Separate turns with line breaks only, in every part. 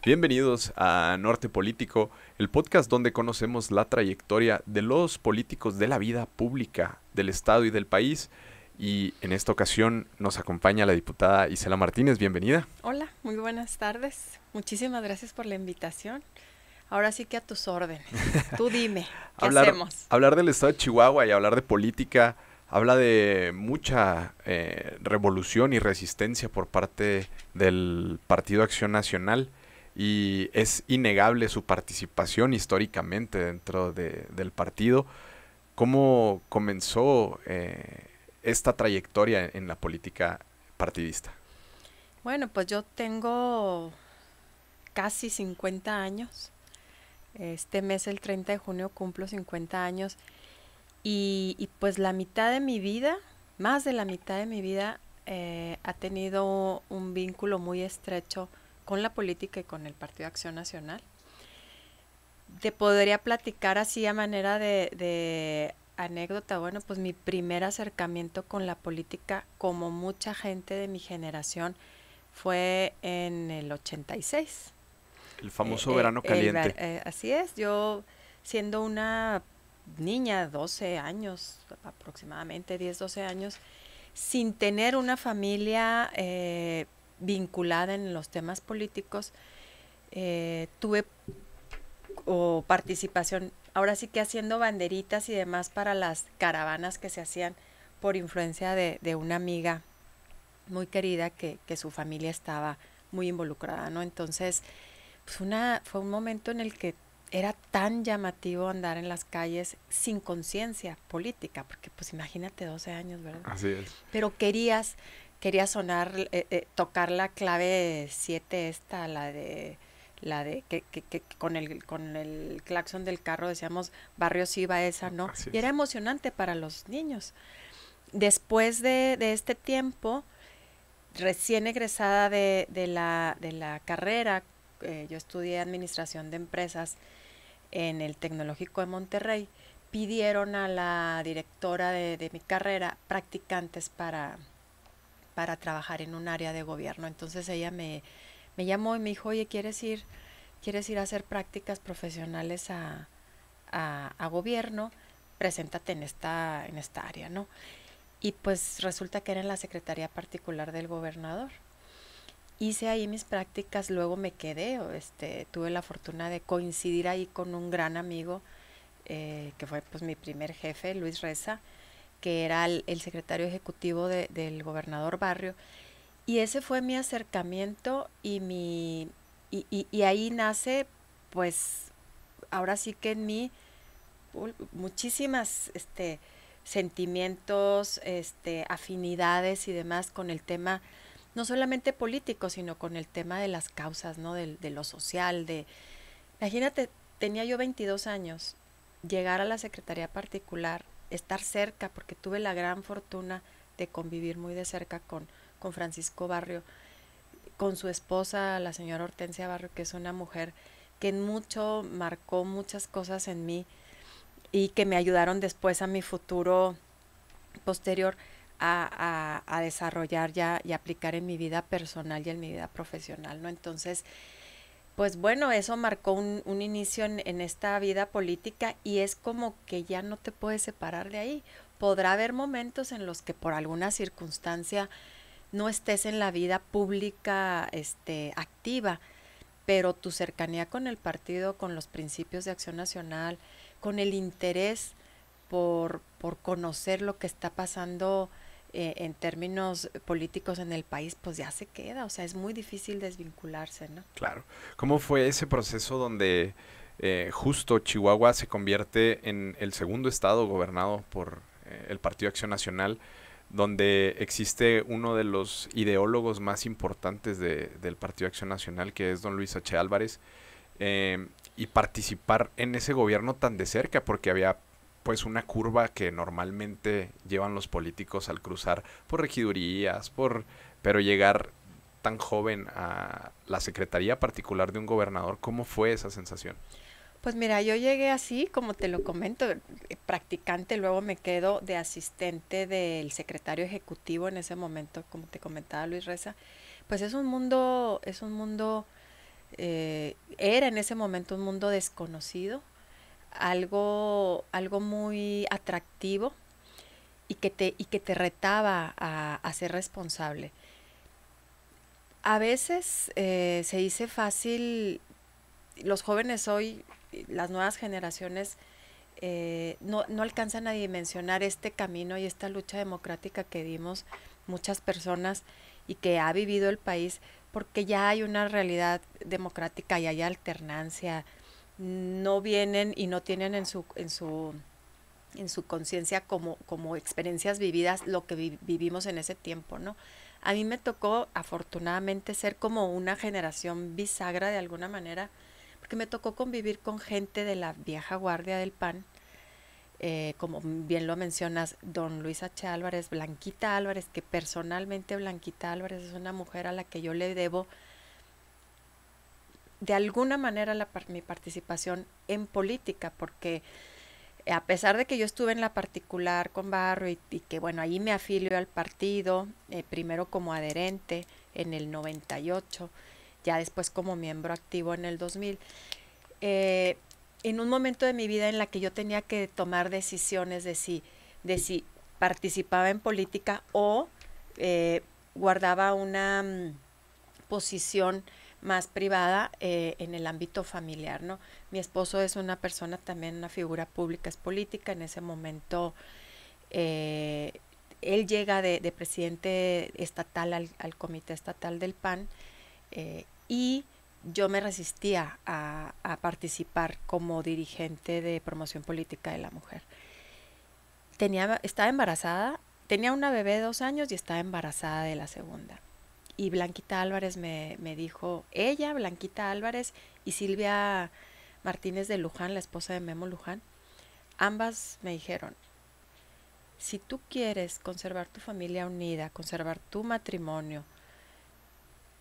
Bienvenidos a Norte Político, el podcast donde conocemos la trayectoria de los políticos de la vida pública del Estado y del país. Y en esta ocasión nos acompaña la diputada Isela Martínez. Bienvenida.
Hola, muy buenas tardes. Muchísimas gracias por la invitación. Ahora sí que a tus órdenes. Tú dime, ¿qué
Hablar,
hacemos?
hablar del Estado de Chihuahua y hablar de política habla de mucha revolución y resistencia por parte del Partido Acción Nacional. Y es innegable su participación históricamente dentro del partido. ¿Cómo comenzó esta trayectoria en la política partidista?
Bueno, pues yo tengo casi 50 años. Este mes, el 30 de junio, cumplo 50 años. Y pues la mitad de mi vida, más de la mitad de mi vida, ha tenido un vínculo muy estrecho con la política y con el Partido Acción Nacional. Te podría platicar así a manera de anécdota. Bueno, pues mi primer acercamiento con la política, como mucha gente de mi generación, fue en el 86.
El famoso verano caliente.
Así es, yo siendo una niña, 12 años aproximadamente, 10 12 años, sin tener una familia vinculada en los temas políticos, tuve participación, ahora sí que haciendo banderitas y demás para las caravanas que se hacían por influencia de una amiga muy querida que su familia estaba muy involucrada, ¿no? Entonces, pues fue un momento en el que era tan llamativo andar en las calles sin conciencia política, porque pues imagínate 12 años, ¿verdad?
Así es.
Pero querías sonar, tocar la clave 7 esta, la de que con el claxon del carro decíamos barrio sí va esa, ¿no?
Así
Y era
es.
emocionante para los niños. Después de este tiempo, recién egresada de la carrera, yo estudié administración de empresas en el Tecnológico de Monterrey, pidieron a la directora de mi carrera practicantes para trabajar en un área de gobierno. Entonces ella me llamó y me dijo, oye, ¿quieres ir a hacer prácticas profesionales a gobierno? Preséntate en esta área, ¿no? Y pues resulta que era en la Secretaría Particular del Gobernador. Hice ahí mis prácticas, luego me quedé, tuve la fortuna de coincidir ahí con un gran amigo, que fue pues mi primer jefe, Luis Reza, que era el secretario ejecutivo del gobernador Barrio, y ese fue mi acercamiento y ahí nace, pues, ahora sí que en mí muchísimas sentimientos, afinidades y demás con el tema, no solamente político, sino con el tema de las causas, ¿no? De lo social, imagínate, tenía yo 22 años, llegar a la Secretaría Particular, estar cerca, porque tuve la gran fortuna de convivir muy de cerca con Francisco Barrio, con su esposa, la señora Hortensia Barrio, que es una mujer que en mucho marcó muchas cosas en mí y que me ayudaron después a mi futuro posterior a desarrollar ya y aplicar en mi vida personal y en mi vida profesional, ¿no? Entonces, pues bueno, eso marcó un inicio en esta vida política y es como que ya no te puedes separar de ahí. Podrá haber momentos en los que por alguna circunstancia no estés en la vida pública activa, pero tu cercanía con el partido, con los principios de Acción Nacional, con el interés por conocer lo que está pasando en términos políticos en el país, pues ya se queda, o sea, es muy difícil desvincularse, ¿no?
Claro. ¿Cómo fue ese proceso donde justo Chihuahua se convierte en el segundo estado gobernado por el Partido Acción Nacional, donde existe uno de los ideólogos más importantes del Partido Acción Nacional, que es don Luis H. Álvarez, y participar en ese gobierno tan de cerca, porque había pues una curva que normalmente llevan los políticos al cruzar por regidurías, pero llegar tan joven a la secretaría particular de un gobernador, ¿cómo fue esa sensación?
Pues mira, yo llegué así, como te lo comento, practicante, luego me quedo de asistente del secretario ejecutivo en ese momento, como te comentaba Luis Reza, pues es un mundo era en ese momento un mundo desconocido, algo muy atractivo y que te retaba a ser responsable. A veces se dice fácil, los jóvenes hoy, las nuevas generaciones, no alcanzan a dimensionar este camino y esta lucha democrática que dimos muchas personas y que ha vivido el país, porque ya hay una realidad democrática y hay alternancia. No vienen y no tienen en su conciencia como experiencias vividas lo que vivimos en ese tiempo, ¿no? A mí me tocó afortunadamente ser como una generación bisagra de alguna manera, porque me tocó convivir con gente de la vieja guardia del PAN, como bien lo mencionas, don Luis H. Álvarez, Blanquita Álvarez, que personalmente Blanquita Álvarez es una mujer a la que yo le debo de alguna manera mi participación en política, porque a pesar de que yo estuve en la particular con Barrio y que bueno, ahí me afilio al partido, primero como adherente en el 98, ya después como miembro activo en el 2000, en un momento de mi vida en la que yo tenía que tomar decisiones de si participaba en política o guardaba una posición más privada en el ámbito familiar, ¿no? Mi esposo es una persona también, una figura pública, es política. En ese momento él llega de presidente estatal al comité estatal del PAN, y yo me resistía a participar como dirigente de promoción política de la mujer. Estaba embarazada, tenía una bebé de 2 años y estaba embarazada de la segunda. Y Blanquita Álvarez me dijo, ella, Blanquita Álvarez, y Silvia Martínez de Luján, la esposa de Memo Luján, ambas me dijeron, si tú quieres conservar tu familia unida, conservar tu matrimonio,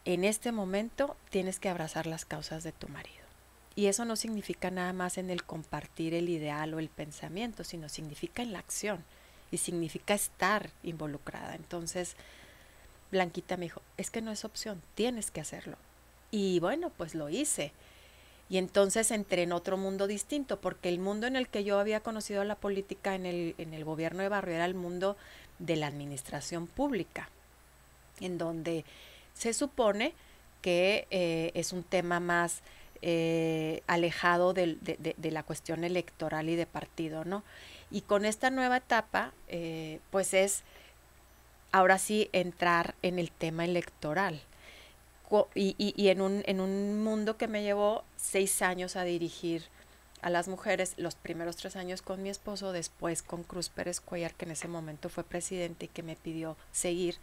en este momento tienes que abrazar las causas de tu marido. Y eso no significa nada más en el compartir el ideal o el pensamiento, sino significa en la acción y significa estar involucrada. Entonces, Blanquita me dijo, es que no es opción, tienes que hacerlo. Y bueno, pues lo hice. Y entonces entré en otro mundo distinto, porque el mundo en el que yo había conocido la política en el gobierno de Barrio era el mundo de la administración pública, en donde se supone que es un tema más alejado de la cuestión electoral y de partido, ¿no? Y con esta nueva etapa, pues es ahora sí entrar en el tema electoral. Y en un mundo que me llevó 6 años a dirigir a las mujeres, los primeros 3 años con mi esposo, después con Cruz Pérez Cuellar, que en ese momento fue presidente y que me pidió seguir.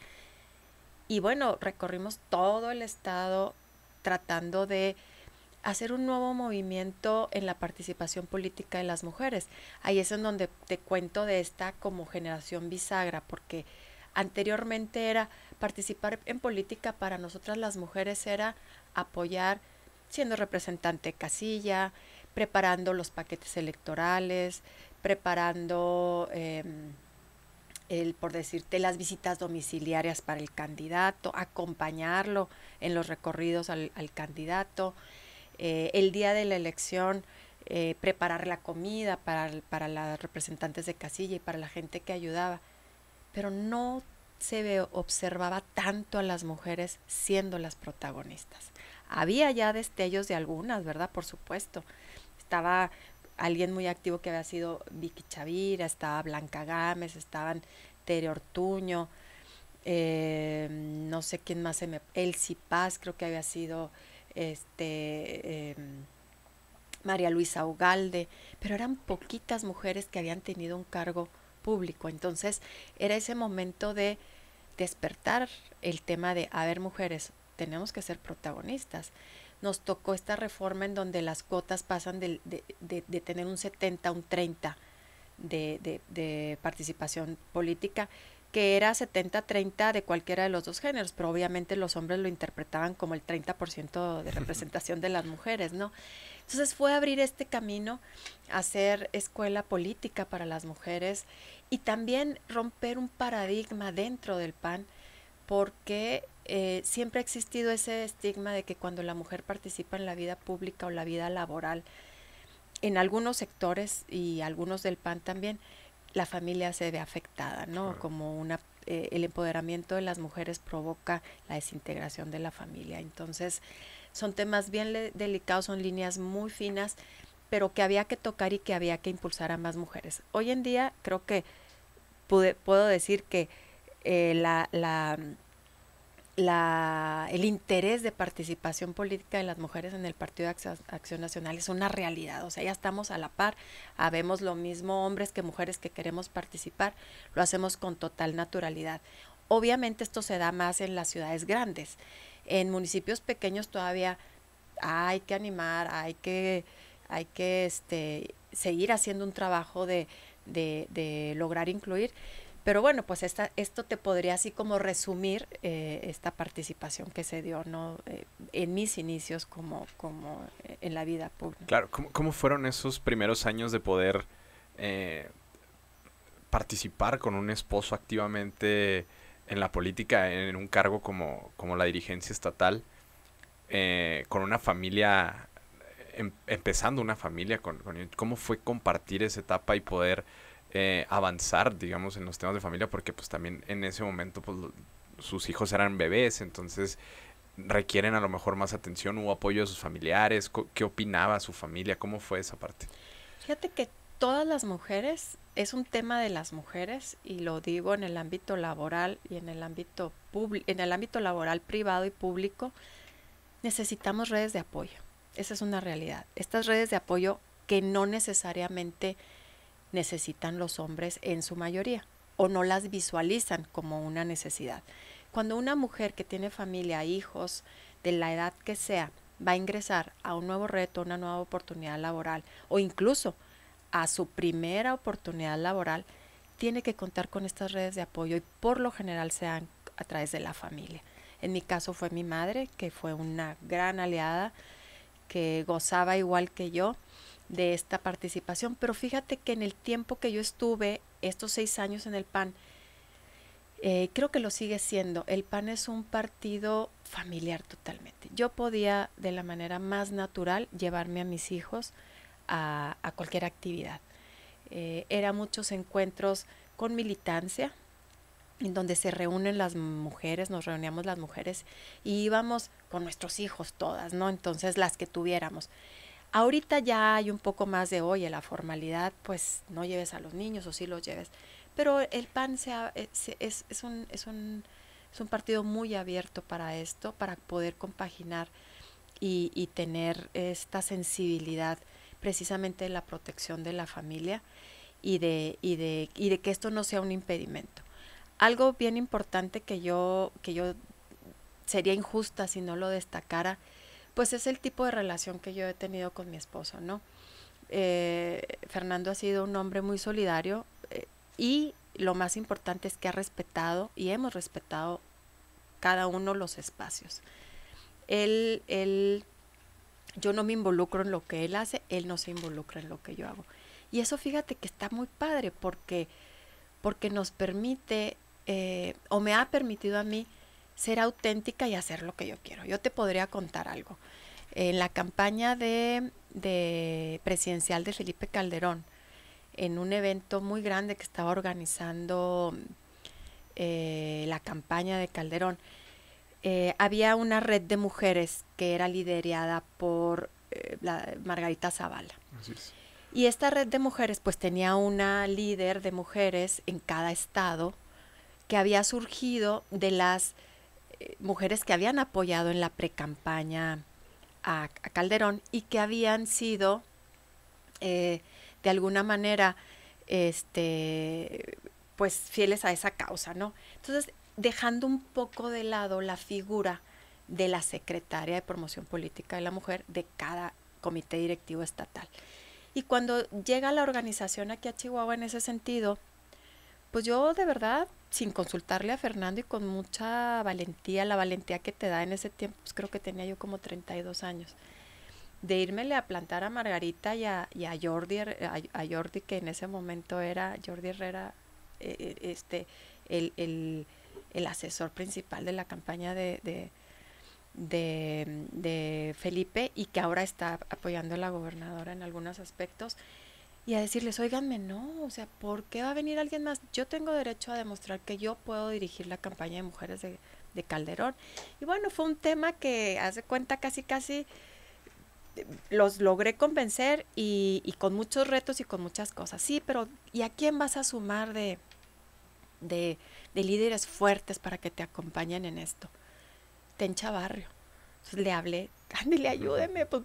Y bueno, recorrimos todo el estado tratando de hacer un nuevo movimiento en la participación política de las mujeres. Ahí es en donde te cuento de esta como generación bisagra, porque anteriormente era participar en política para nosotras las mujeres era apoyar siendo representante de casilla, preparando los paquetes electorales, preparando por decirte, las visitas domiciliarias para el candidato, acompañarlo en los recorridos al candidato, el día de la elección, preparar la comida para las representantes de casilla y para la gente que ayudaba. Pero no observaba tanto a las mujeres siendo las protagonistas. Había ya destellos de algunas, ¿verdad? Por supuesto. Estaba alguien muy activo que había sido Vicky Chavira, estaba Blanca Gámez, estaban Tere Ortuño, no sé quién más Elsie Paz, creo que había sido María Luisa Ugalde, pero eran poquitas mujeres que habían tenido un cargo público. Entonces era ese momento de despertar el tema de, a ver, mujeres, tenemos que ser protagonistas. Nos tocó esta reforma en donde las cuotas pasan de tener un 70 a un 30 de participación política, que era 70-30 de cualquiera de los dos géneros, pero obviamente los hombres lo interpretaban como el 30% de representación de las mujeres, ¿no? Entonces fue abrir este camino, hacer escuela política para las mujeres y también romper un paradigma dentro del PAN, porque siempre ha existido ese estigma de que cuando la mujer participa en la vida pública o la vida laboral, en algunos sectores y algunos del PAN también, la familia se ve afectada, ¿no?
Claro.
Como el empoderamiento de las mujeres provoca la desintegración de la familia. Entonces, son temas bien delicados, son líneas muy finas, pero que había que tocar y que había que impulsar a más mujeres. Hoy en día creo que puedo decir que el interés de participación política de las mujeres en el Partido de Acción Nacional es una realidad. O sea, ya estamos a la par, habemos lo mismo hombres que mujeres que queremos participar, lo hacemos con total naturalidad. Obviamente esto se da más en las ciudades grandes. En municipios pequeños todavía hay que animar, hay que seguir haciendo un trabajo de lograr incluir. Pero bueno, pues esto te podría así como resumir esta participación que se dio, ¿no? En mis inicios como en la vida pública.
Claro, ¿cómo fueron esos primeros años de poder participar con un esposo activamente en la política, en un cargo como la dirigencia estatal, con una familia, empezando una familia? ¿Cómo fue compartir esa etapa y poder avanzar, digamos, en los temas de familia? Porque pues también en ese momento pues sus hijos eran bebés, entonces requieren a lo mejor más atención. ¿Hubo apoyo de sus familiares? ¿Qué opinaba su familia? ¿Cómo fue esa parte?
Fíjate que todas las mujeres, es un tema de las mujeres, y lo digo en el ámbito laboral y en el ámbito laboral privado y público, necesitamos redes de apoyo. Esa es una realidad. Estas redes de apoyo que no necesariamente necesitan los hombres en su mayoría, o no las visualizan como una necesidad. Cuando una mujer que tiene familia, hijos, de la edad que sea, va a ingresar a un nuevo reto, una nueva oportunidad laboral, o incluso a su primera oportunidad laboral, tiene que contar con estas redes de apoyo, y por lo general se dan a través de la familia. En mi caso fue mi madre, que fue una gran aliada, que gozaba igual que yo de esta participación. Pero fíjate que en el tiempo que yo estuve, estos 6 años en el PAN, creo que lo sigue siendo. El PAN es un partido familiar totalmente. Yo podía de la manera más natural llevarme a mis hijos a cualquier actividad. Eran muchos encuentros con militancia, en donde se reúnen las mujeres, nos reuníamos las mujeres y íbamos con nuestros hijos todas, ¿no? Entonces las que tuviéramos. Ahorita ya hay un poco más de, oye, la formalidad, pues no lleves a los niños o sí los lleves. Pero el PAN es un partido muy abierto para esto, para poder compaginar y tener esta sensibilidad precisamente de la protección de la familia y de que esto no sea un impedimento. Algo bien importante que yo sería injusta si no lo destacara, pues es el tipo de relación que yo he tenido con mi esposo, ¿no? Fernando ha sido un hombre muy solidario, y lo más importante es que ha respetado y hemos respetado cada uno los espacios. Yo no me involucro en lo que él hace, él no se involucra en lo que yo hago. Y eso, fíjate que está muy padre porque nos permite, o me ha permitido a mí, ser auténtica y hacer lo que yo quiero. Yo te podría contar algo. En la campaña de presidencial de Felipe Calderón, en un evento muy grande que estaba organizando la campaña de Calderón, había una red de mujeres que era liderada por Margarita Zavala.
Así es.
Y esta red de mujeres pues tenía una líder de mujeres en cada estado, que había surgido de las mujeres que habían apoyado en la precampaña a Calderón y que habían sido de alguna manera pues fieles a esa causa, ¿no? Entonces, dejando un poco de lado la figura de la secretaria de Promoción Política de la Mujer de cada comité directivo estatal. Y cuando llega la organización aquí a Chihuahua en ese sentido, pues yo de verdad, sin consultarle a Fernando y con mucha valentía, la valentía que te da en ese tiempo, pues creo que tenía yo como 32 años, de írmele a plantar a Margarita y a Jordi, que en ese momento era Jordi Herrera, el el asesor principal de la campaña de Felipe, y que ahora está apoyando a la gobernadora en algunos aspectos, y a decirles, óiganme, no, o sea, ¿por qué va a venir alguien más? Yo tengo derecho a demostrar que yo puedo dirigir la campaña de mujeres de Calderón. Y bueno, fue un tema que, hace cuenta, casi los logré convencer, y con muchos retos y con muchas cosas. Sí, pero ¿y a quién vas a sumar de líderes fuertes para que te acompañen en esto? Tencha Barrio. Entonces le hablé, ándale, ayúdeme, pues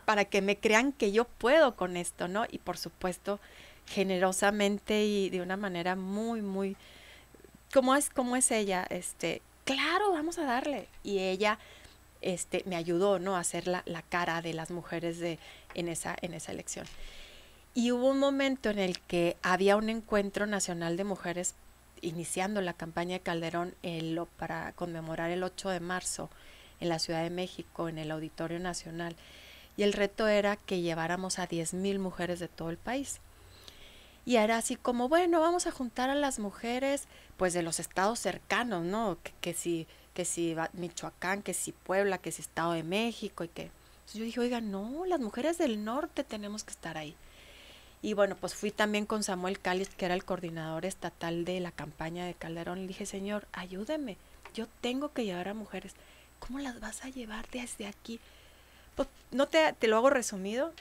para que me crean que yo puedo con esto, ¿no? Y por supuesto, generosamente y de una manera muy, muy, como es ella, claro, vamos a darle. Y ella, me ayudó, ¿no? A hacer la cara de las mujeres en esa elección. Y hubo un momento en el que había un encuentro nacional de mujeres iniciando la campaña de Calderón para conmemorar el 8 de marzo en la Ciudad de México, en el Auditorio Nacional. Y el reto era que lleváramos a 10,000 mujeres de todo el país. Y era así como, bueno, vamos a juntar a las mujeres pues de los estados cercanos, ¿no? Que si Michoacán, que si Puebla, que si Estado de México, y que... Entonces yo dije, oiga, no, las mujeres del norte tenemos que estar ahí. Y bueno, pues fui también con Samuel Cáliz, que era el coordinador estatal de la campaña de Calderón. Le dije, señor, ayúdeme, yo tengo que llevar a mujeres. ¿Cómo las vas a llevar desde aquí? Pues no te lo hago resumido.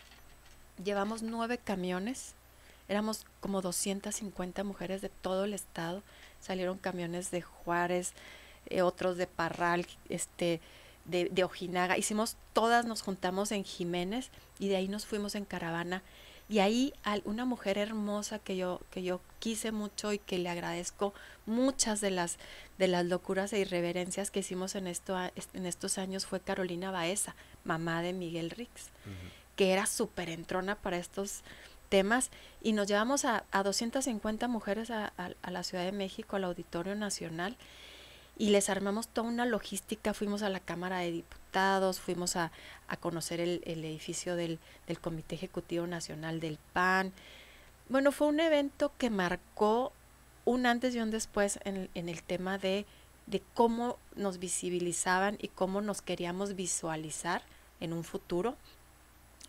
Llevamos 9 camiones. Éramos como 250 mujeres de todo el estado. Salieron camiones de Juárez, otros de Parral, de Ojinaga. Hicimos todas, nos juntamos en Jiménez, y de ahí nos fuimos en caravana. Y ahí una mujer hermosa que yo quise mucho y que le agradezco muchas de las locuras e irreverencias que hicimos en estos años, fue Carolina Baeza, mamá de Miguel Rix, que era súper entrona para estos temas, y nos llevamos a 250 mujeres a la Ciudad de México, al Auditorio Nacional, y les armamos toda una logística. Fuimos a la Cámara de Diputados, fuimos a conocer el edificio del Comité Ejecutivo Nacional del PAN. Bueno, fue un evento que marcó un antes y un después en el tema de cómo nos visibilizaban y cómo nos queríamos visualizar en un futuro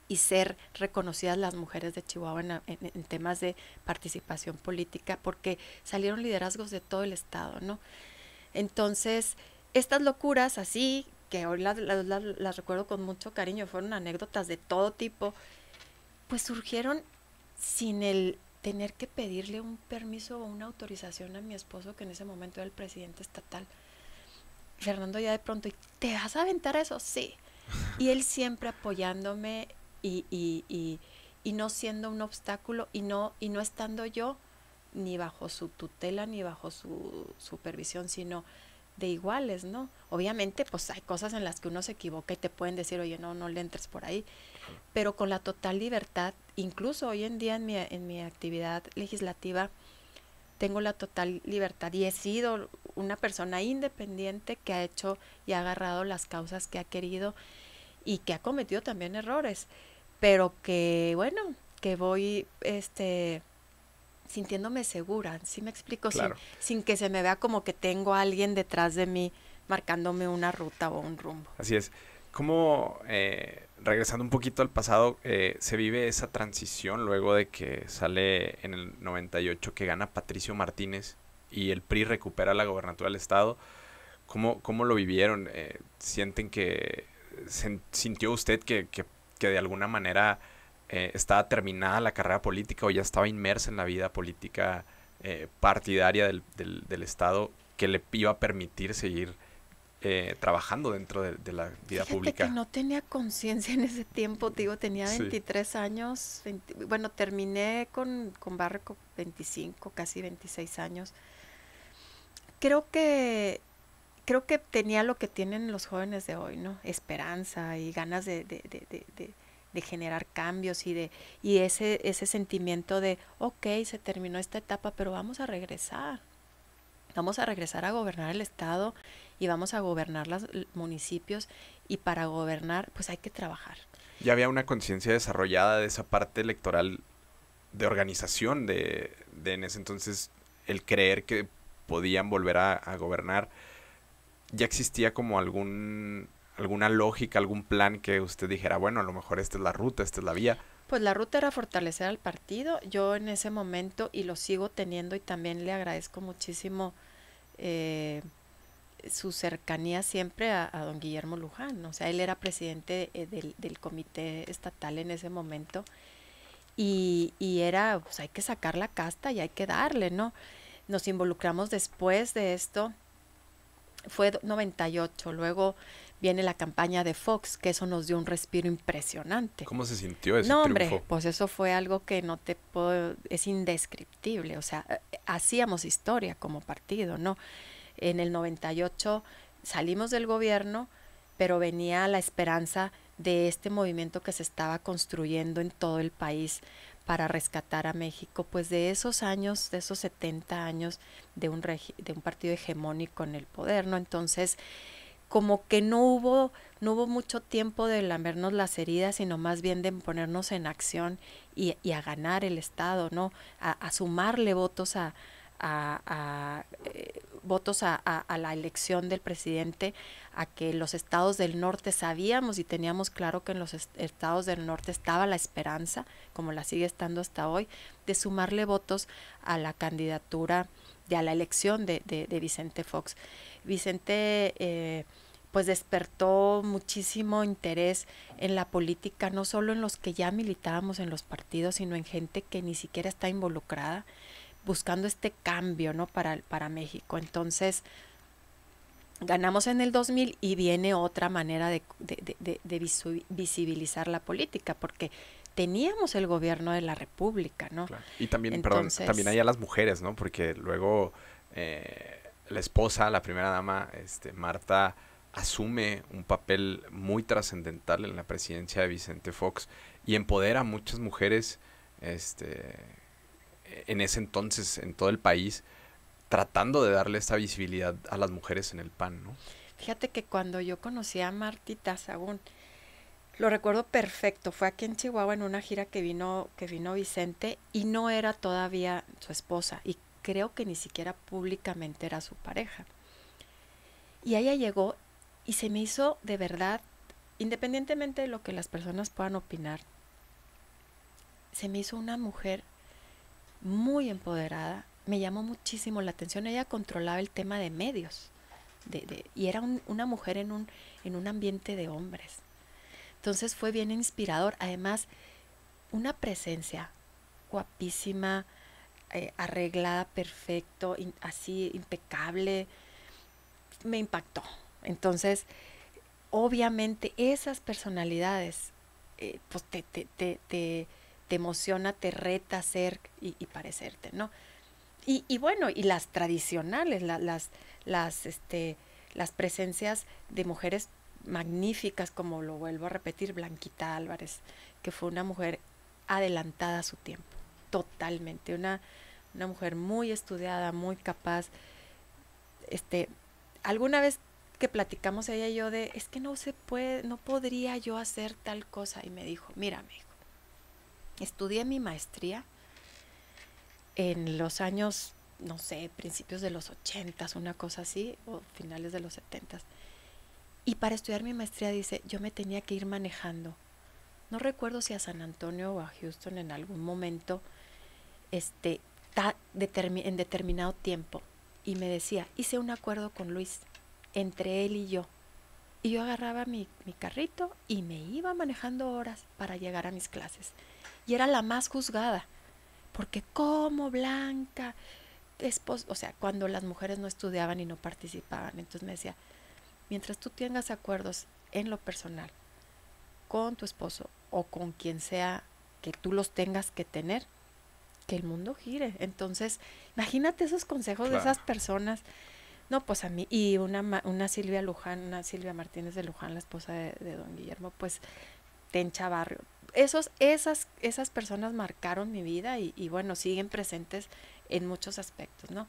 y ser reconocidas las mujeres de Chihuahua en temas de participación política, porque salieron liderazgos de todo el estado, ¿no? Entonces, estas locuras así, que hoy las recuerdo con mucho cariño, fueron anécdotas de todo tipo, pues surgieron sin el tener que pedirle un permiso o una autorización a mi esposo, que en ese momento era el presidente estatal. Fernando ya de pronto, ¿te vas a aventar eso? Sí. Y él siempre apoyándome y no siendo un obstáculo, y no estando yo ni bajo su tutela ni bajo su supervisión, sino de iguales, ¿no? Obviamente, pues hay cosas en las que uno se equivoca y te pueden decir, oye, no le entres por ahí, pero con la total libertad. Incluso hoy en día en mi actividad legislativa tengo la total libertad, y he sido una persona independiente que ha hecho y ha agarrado las causas que ha querido, y que ha cometido también errores, pero que, bueno, que voy sintiéndome segura, ¿sí me explico?
Claro.
Sin que se me vea como que tengo a alguien detrás de mí marcándome una ruta o un rumbo.
Así es. ¿Cómo, regresando un poquito al pasado, se vive esa transición luego de que sale en el 98, que gana Patricio Martínez y el PRI recupera la gobernatura del estado? ¿Cómo lo vivieron? ¿Sienten que sintió usted que de alguna manera estaba terminada la carrera política, o ya estaba inmersa en la vida política partidaria del estado, que le iba a permitir seguir trabajando dentro de la vida pública?
Que no tenía conciencia en ese tiempo, digo, tenía 23 sí. años, bueno, terminé con Barco 25, casi 26 años. Creo que tenía lo que tienen los jóvenes de hoy, ¿no? Esperanza y ganas de generar cambios, y ese sentimiento de, ok, se terminó esta etapa, pero vamos a regresar a gobernar el estado, y vamos a gobernar los municipios, y para gobernar pues hay que trabajar.
Ya había una conciencia desarrollada de esa parte electoral, de organización, de en ese entonces el creer que podían volver a gobernar, ¿ya existía como alguna lógica, algún plan que usted dijera, bueno, a lo mejor esta es la ruta, esta es la vía?
Pues la ruta era fortalecer al partido. Yo en ese momento, y lo sigo teniendo, y también le agradezco muchísimo eh, su cercanía siempre a don Guillermo Luján. O sea, él era presidente del comité estatal en ese momento, y era, pues hay que sacar la casta y hay que darle, ¿no? Nos involucramos después de esto, fue 98, luego viene la campaña de Fox, que eso nos dio un respiro impresionante.
¿Cómo se sintió ese
No,
triunfo?
hombre, pues eso fue algo que no te puedo, es indescriptible, o sea, hacíamos historia como partido, ¿no? En el 98 salimos del gobierno, pero venía la esperanza de este movimiento que se estaba construyendo en todo el país para rescatar a México, pues de esos años, de esos 70 años de un partido hegemónico en el poder, ¿no? Entonces, como que no hubo mucho tiempo de lamernos las heridas, sino más bien de ponernos en acción y a ganar el Estado, ¿no? A sumarle votos a la elección del presidente, a que los estados del norte sabíamos y teníamos claro que en los estados del norte estaba la esperanza, como la sigue estando hasta hoy, de sumarle votos a la candidatura, a la elección de Vicente Fox. Vicente pues despertó muchísimo interés en la política, no solo en los que ya militábamos en los partidos, sino en gente que ni siquiera está involucrada, buscando este cambio, ¿no? para México. Entonces, ganamos en el 2000 y viene otra manera de visibilizar la política, porque teníamos el gobierno de la República, ¿no?
Claro. Y también,
Entonces,
perdón, también hay a las mujeres, ¿no? Porque luego la esposa, la primera dama, Marta, asume un papel muy trascendental en la presidencia de Vicente Fox y empodera a muchas mujeres en ese entonces en todo el país, tratando de darle esta visibilidad a las mujeres en el PAN, ¿no?
fíjate que cuando yo conocí a Martita Sagún, lo recuerdo perfecto, fue aquí en Chihuahua en una gira que vino Vicente, y no era todavía su esposa, y creo que ni siquiera públicamente era su pareja. Y ella llegó y se me hizo de verdad, independientemente de lo que las personas puedan opinar, se me hizo una mujer muy empoderada, me llamó muchísimo la atención. Ella controlaba el tema de medios, y era una mujer en un ambiente de hombres. Entonces fue bien inspirador. Además, una presencia guapísima, arreglada, perfecto, así impecable, me impactó. Entonces, obviamente esas personalidades, pues te emociona, te reta a ser y parecerte, ¿no? Y bueno, y las tradicionales, las presencias de mujeres magníficas, como lo vuelvo a repetir, Blanquita Álvarez, que fue una mujer adelantada a su tiempo, totalmente, una mujer muy estudiada, muy capaz. Alguna vez que platicamos ella y yo es que no se puede, no podría yo hacer tal cosa, y me dijo, mira, me dijo, estudié mi maestría en los años, no sé, principios de los 80s, una cosa así, o finales de los 70s. Y para estudiar mi maestría, dice, yo me tenía que ir manejando. No recuerdo si a San Antonio o a Houston en algún momento, en determinado tiempo. Y me decía, hice un acuerdo con Luis, entre él y yo. Y yo agarraba mi carrito y me iba manejando horas para llegar a mis clases. Y era la más juzgada, porque como Blanca, o sea, cuando las mujeres no estudiaban y no participaban. Entonces me decía, mientras tú tengas acuerdos en lo personal con tu esposo o con quien sea que tú los tengas que tener, que el mundo gire. Entonces, imagínate esos consejos de esas personas. No, pues a mí, y una Silvia Luján, una Silvia Martínez de Luján, la esposa de don Guillermo, pues Tencha Barrio. Esas personas marcaron mi vida y bueno, siguen presentes en muchos aspectos, ¿no?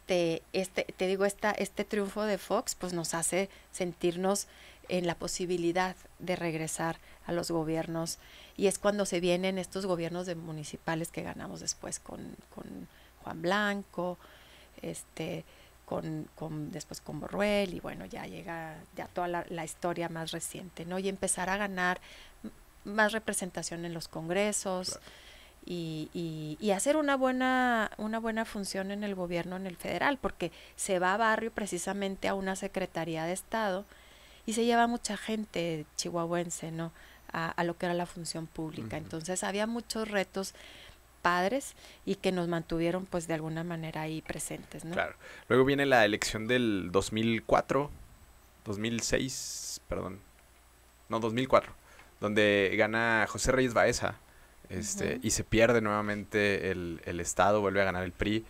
Te digo, este triunfo de Fox pues nos hace sentirnos en la posibilidad de regresar a los gobiernos, y es cuando se vienen estos gobiernos municipales que ganamos después con Juan Blanco, después con Borruel, y bueno, ya llega ya toda la historia más reciente, ¿no? Y empezar a ganar más representación en los congresos,
Claro.
y hacer una buena función en el gobierno, en el federal, porque se va a barrio precisamente a una secretaría de Estado y se lleva mucha gente chihuahuense, ¿no? A lo que era la función pública. Entonces había muchos retos padres y que nos mantuvieron pues de alguna manera ahí presentes, ¿no?
Claro. Luego viene la elección del 2004, 2006, perdón. No, 2004, donde gana José Reyes Baeza, y se pierde nuevamente el estado, vuelve a ganar el PRI.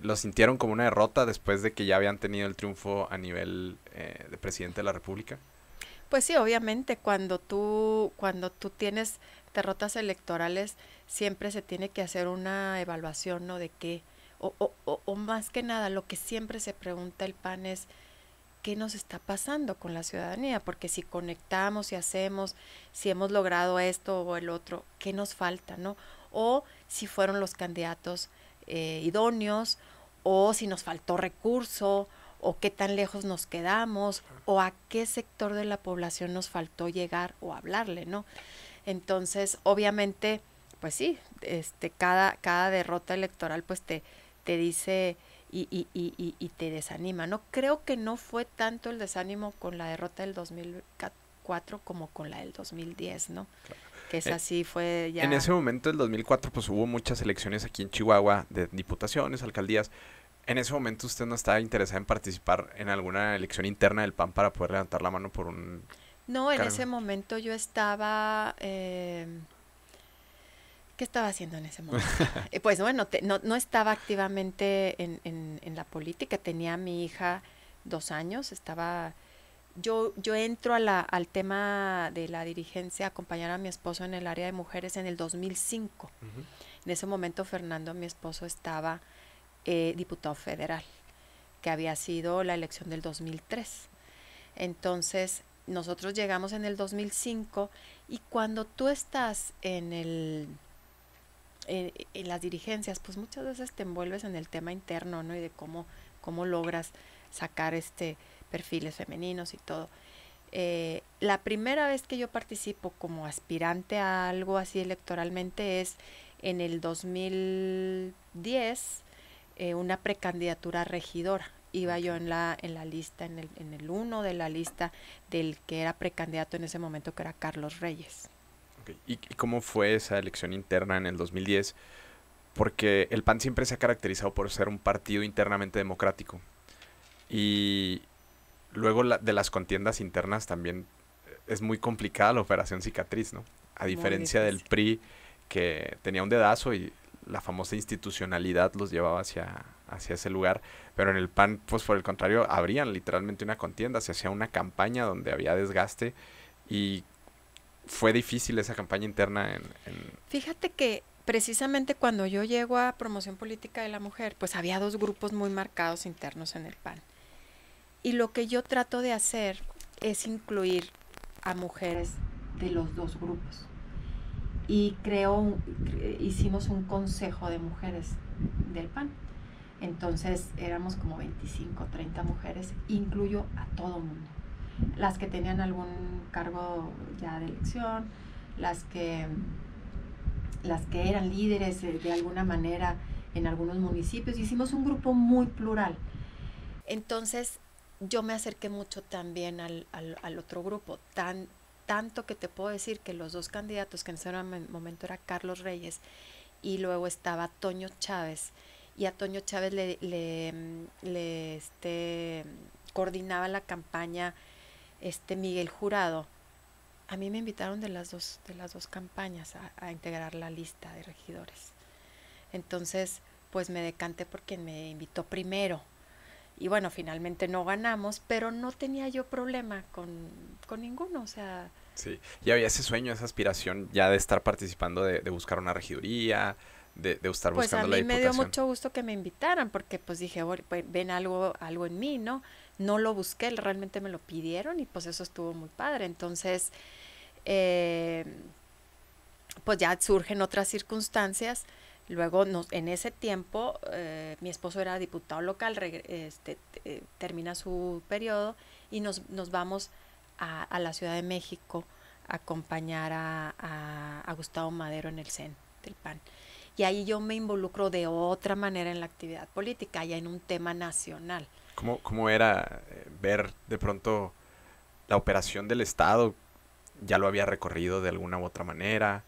Lo sintieron como una derrota después de que ya habían tenido el triunfo a nivel de presidente de la República.
Pues sí, obviamente cuando tú tienes derrotas electorales siempre se tiene que hacer una evaluación, ¿no? De qué, o más que nada lo que siempre se pregunta el PAN es qué nos está pasando con la ciudadanía, porque si conectamos y hacemos, si hemos logrado esto o el otro, ¿qué nos falta, no? O si fueron los candidatos idóneos, o si nos faltó recurso, o qué tan lejos nos quedamos, o a qué sector de la población nos faltó llegar o hablarle, ¿no? Entonces, obviamente, pues sí, cada derrota electoral pues te dice y te desanima, ¿no? Creo que no fue tanto el desánimo con la derrota del 2004 como con la del 2010, ¿no? Claro. Que esa sí fue ya...
En ese momento, el 2004, pues hubo muchas elecciones aquí en Chihuahua de diputaciones, alcaldías. En ese momento, ¿usted no estaba interesada en participar en alguna elección interna del PAN para poder levantar la mano por un
No, en
cargo?
ese momento yo estaba... ¿qué estaba haciendo en ese momento? Pues bueno, no estaba activamente en la política. Tenía a mi hija 2 años. Yo entro al tema de la dirigencia, acompañar a mi esposo en el área de mujeres en el 2005. En ese momento Fernando, mi esposo, estaba diputado federal, que había sido la elección del 2003. Entonces, nosotros llegamos en el 2005 y cuando tú estás en las dirigencias, pues muchas veces te envuelves en el tema interno, ¿no? Y de cómo logras sacar perfiles femeninos y todo. La primera vez que yo participo como aspirante a algo así electoralmente es en el 2010, una precandidatura regidora. Iba yo en la lista, en el 1 de la lista del que era precandidato en ese momento, que era Carlos Reyes.
Okay. ¿Y cómo fue esa elección interna en el 2010? Porque el PAN siempre se ha caracterizado por ser un partido internamente democrático. Y luego de las contiendas internas también es muy complicada la operación cicatriz, ¿no? A diferencia del PRI, que tenía un dedazo y la famosa institucionalidad los llevaba hacia ese lugar. Pero en el PAN, pues por el contrario, abrían literalmente una contienda, se hacía una campaña donde había desgaste y fue difícil esa campaña interna
Fíjate que precisamente cuando yo llego a Promoción Política de la Mujer, pues había 2 grupos muy marcados internos en el PAN. Y lo que yo trato de hacer es incluir a mujeres de los 2 grupos. Y hicimos un consejo de mujeres del PAN. Entonces éramos como 25, 30 mujeres, incluyo a todo mundo. Las que tenían algún cargo ya de elección, las que eran líderes de alguna manera en algunos municipios. Hicimos un grupo muy plural. Entonces yo me acerqué mucho también al otro grupo, tanto que te puedo decir que los 2 candidatos, que en ese momento era Carlos Reyes y luego estaba Toño Chávez, y a Toño Chávez le coordinaba la campaña Miguel Jurado. A mí me invitaron de las dos campañas a integrar la lista de regidores. Entonces, pues me decanté porque me invitó primero. Y bueno, finalmente no ganamos, pero no tenía yo problema con ninguno, o sea...
Sí, y había ese sueño, esa aspiración ya de estar participando, de buscar una regiduría, de estar
pues
buscando la diputación.
Pues a mí me dio mucho gusto que me invitaran, porque pues dije, pues, ven algo en mí, ¿no? No lo busqué, realmente me lo pidieron y pues eso estuvo muy padre. Entonces, pues ya surgen otras circunstancias, Luego, en ese tiempo, mi esposo era diputado local, termina su periodo y nos vamos a la Ciudad de México a acompañar a Gustavo Madero en el CEN del PAN. Y ahí yo me involucro de otra manera en la actividad política, ya en un tema nacional.
¿Cómo era ver de pronto la operación del Estado? ¿Ya lo había recorrido de alguna u otra manera?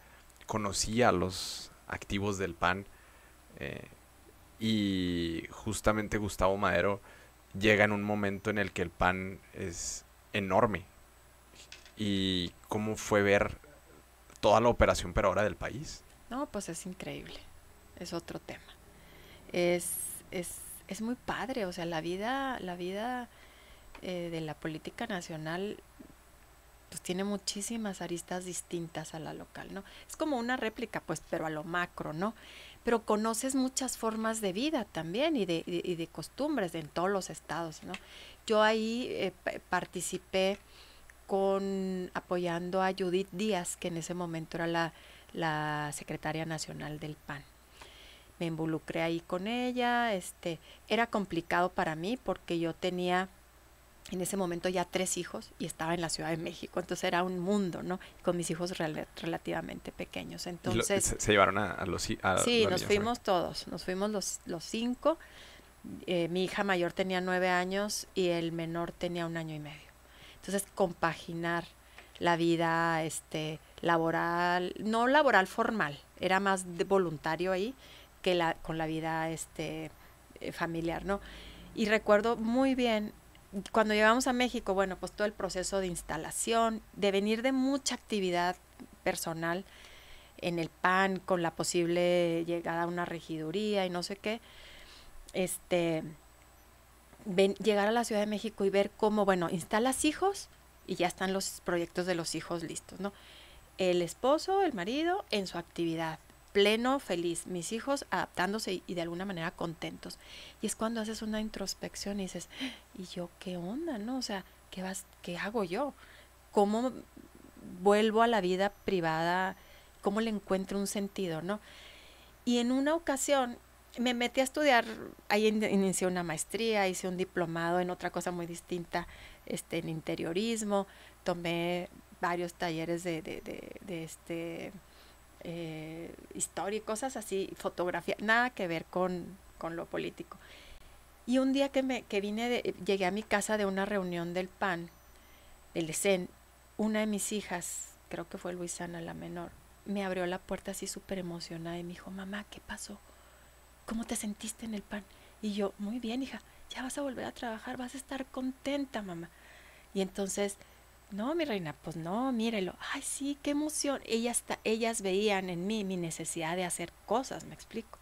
¿Conocía a los activos del PAN? Eh, y justamente Gustavo Madero llega en un momento en el que el PAN es enorme. ¿Y cómo fue ver toda la operación pero ahora del país?
No, pues es increíble, es otro tema. Es, es, es muy padre, o sea, la vida de la política nacional pues tiene muchísimas aristas distintas a la local, ¿no? Es como una réplica, pues, pero a lo macro, ¿no? Pero conoces muchas formas de vida también y de costumbres en todos los estados, ¿no? Yo ahí participé apoyando a Judith Díaz, que en ese momento era la secretaria nacional del PAN. Me involucré ahí con ella, era complicado para mí porque yo tenía en ese momento ya 3 hijos y estaba en la Ciudad de México, entonces era un mundo, ¿no? Con mis hijos relativamente pequeños. Entonces,
se llevaron a los
sí,
los
nos
niños,
fuimos todos, nos fuimos los 5. Mi hija mayor tenía 9 años y el menor tenía 1 año y medio. Entonces, compaginar la vida laboral, no laboral formal, era más de voluntario ahí que con la vida familiar, ¿no? Y recuerdo muy bien cuando llegamos a México, bueno, pues todo el proceso de instalación, de venir de mucha actividad personal en el PAN con la posible llegada a una regiduría y no sé qué, llegar a la Ciudad de México y ver cómo, bueno, instalas hijos y ya están los proyectos de los hijos listos, ¿no? El esposo, el marido en su actividad, pleno, feliz, mis hijos adaptándose y de alguna manera contentos. Y es cuando haces una introspección y dices, ¿y yo qué onda, no? O sea, ¿qué hago yo? ¿Cómo vuelvo a la vida privada? ¿Cómo le encuentro un sentido, no? Y en una ocasión me metí a estudiar, ahí inicié una maestría, hice un diplomado en otra cosa muy distinta, en interiorismo, tomé varios talleres de historia y cosas así, fotografía, nada que ver con lo político. Y un día que llegué a mi casa de una reunión del PAN, del CEN, una de mis hijas, creo que fue Luisana la menor, me abrió la puerta así súper emocionada y me dijo, mamá, ¿qué pasó? ¿Cómo te sentiste en el PAN? Y yo, muy bien, hija, ya vas a volver a trabajar, vas a estar contenta, mamá. Y entonces, no, mi reina, pues no, mírelo. Ay, sí, qué emoción. Ellas veían en mí mi necesidad de hacer cosas, me explico.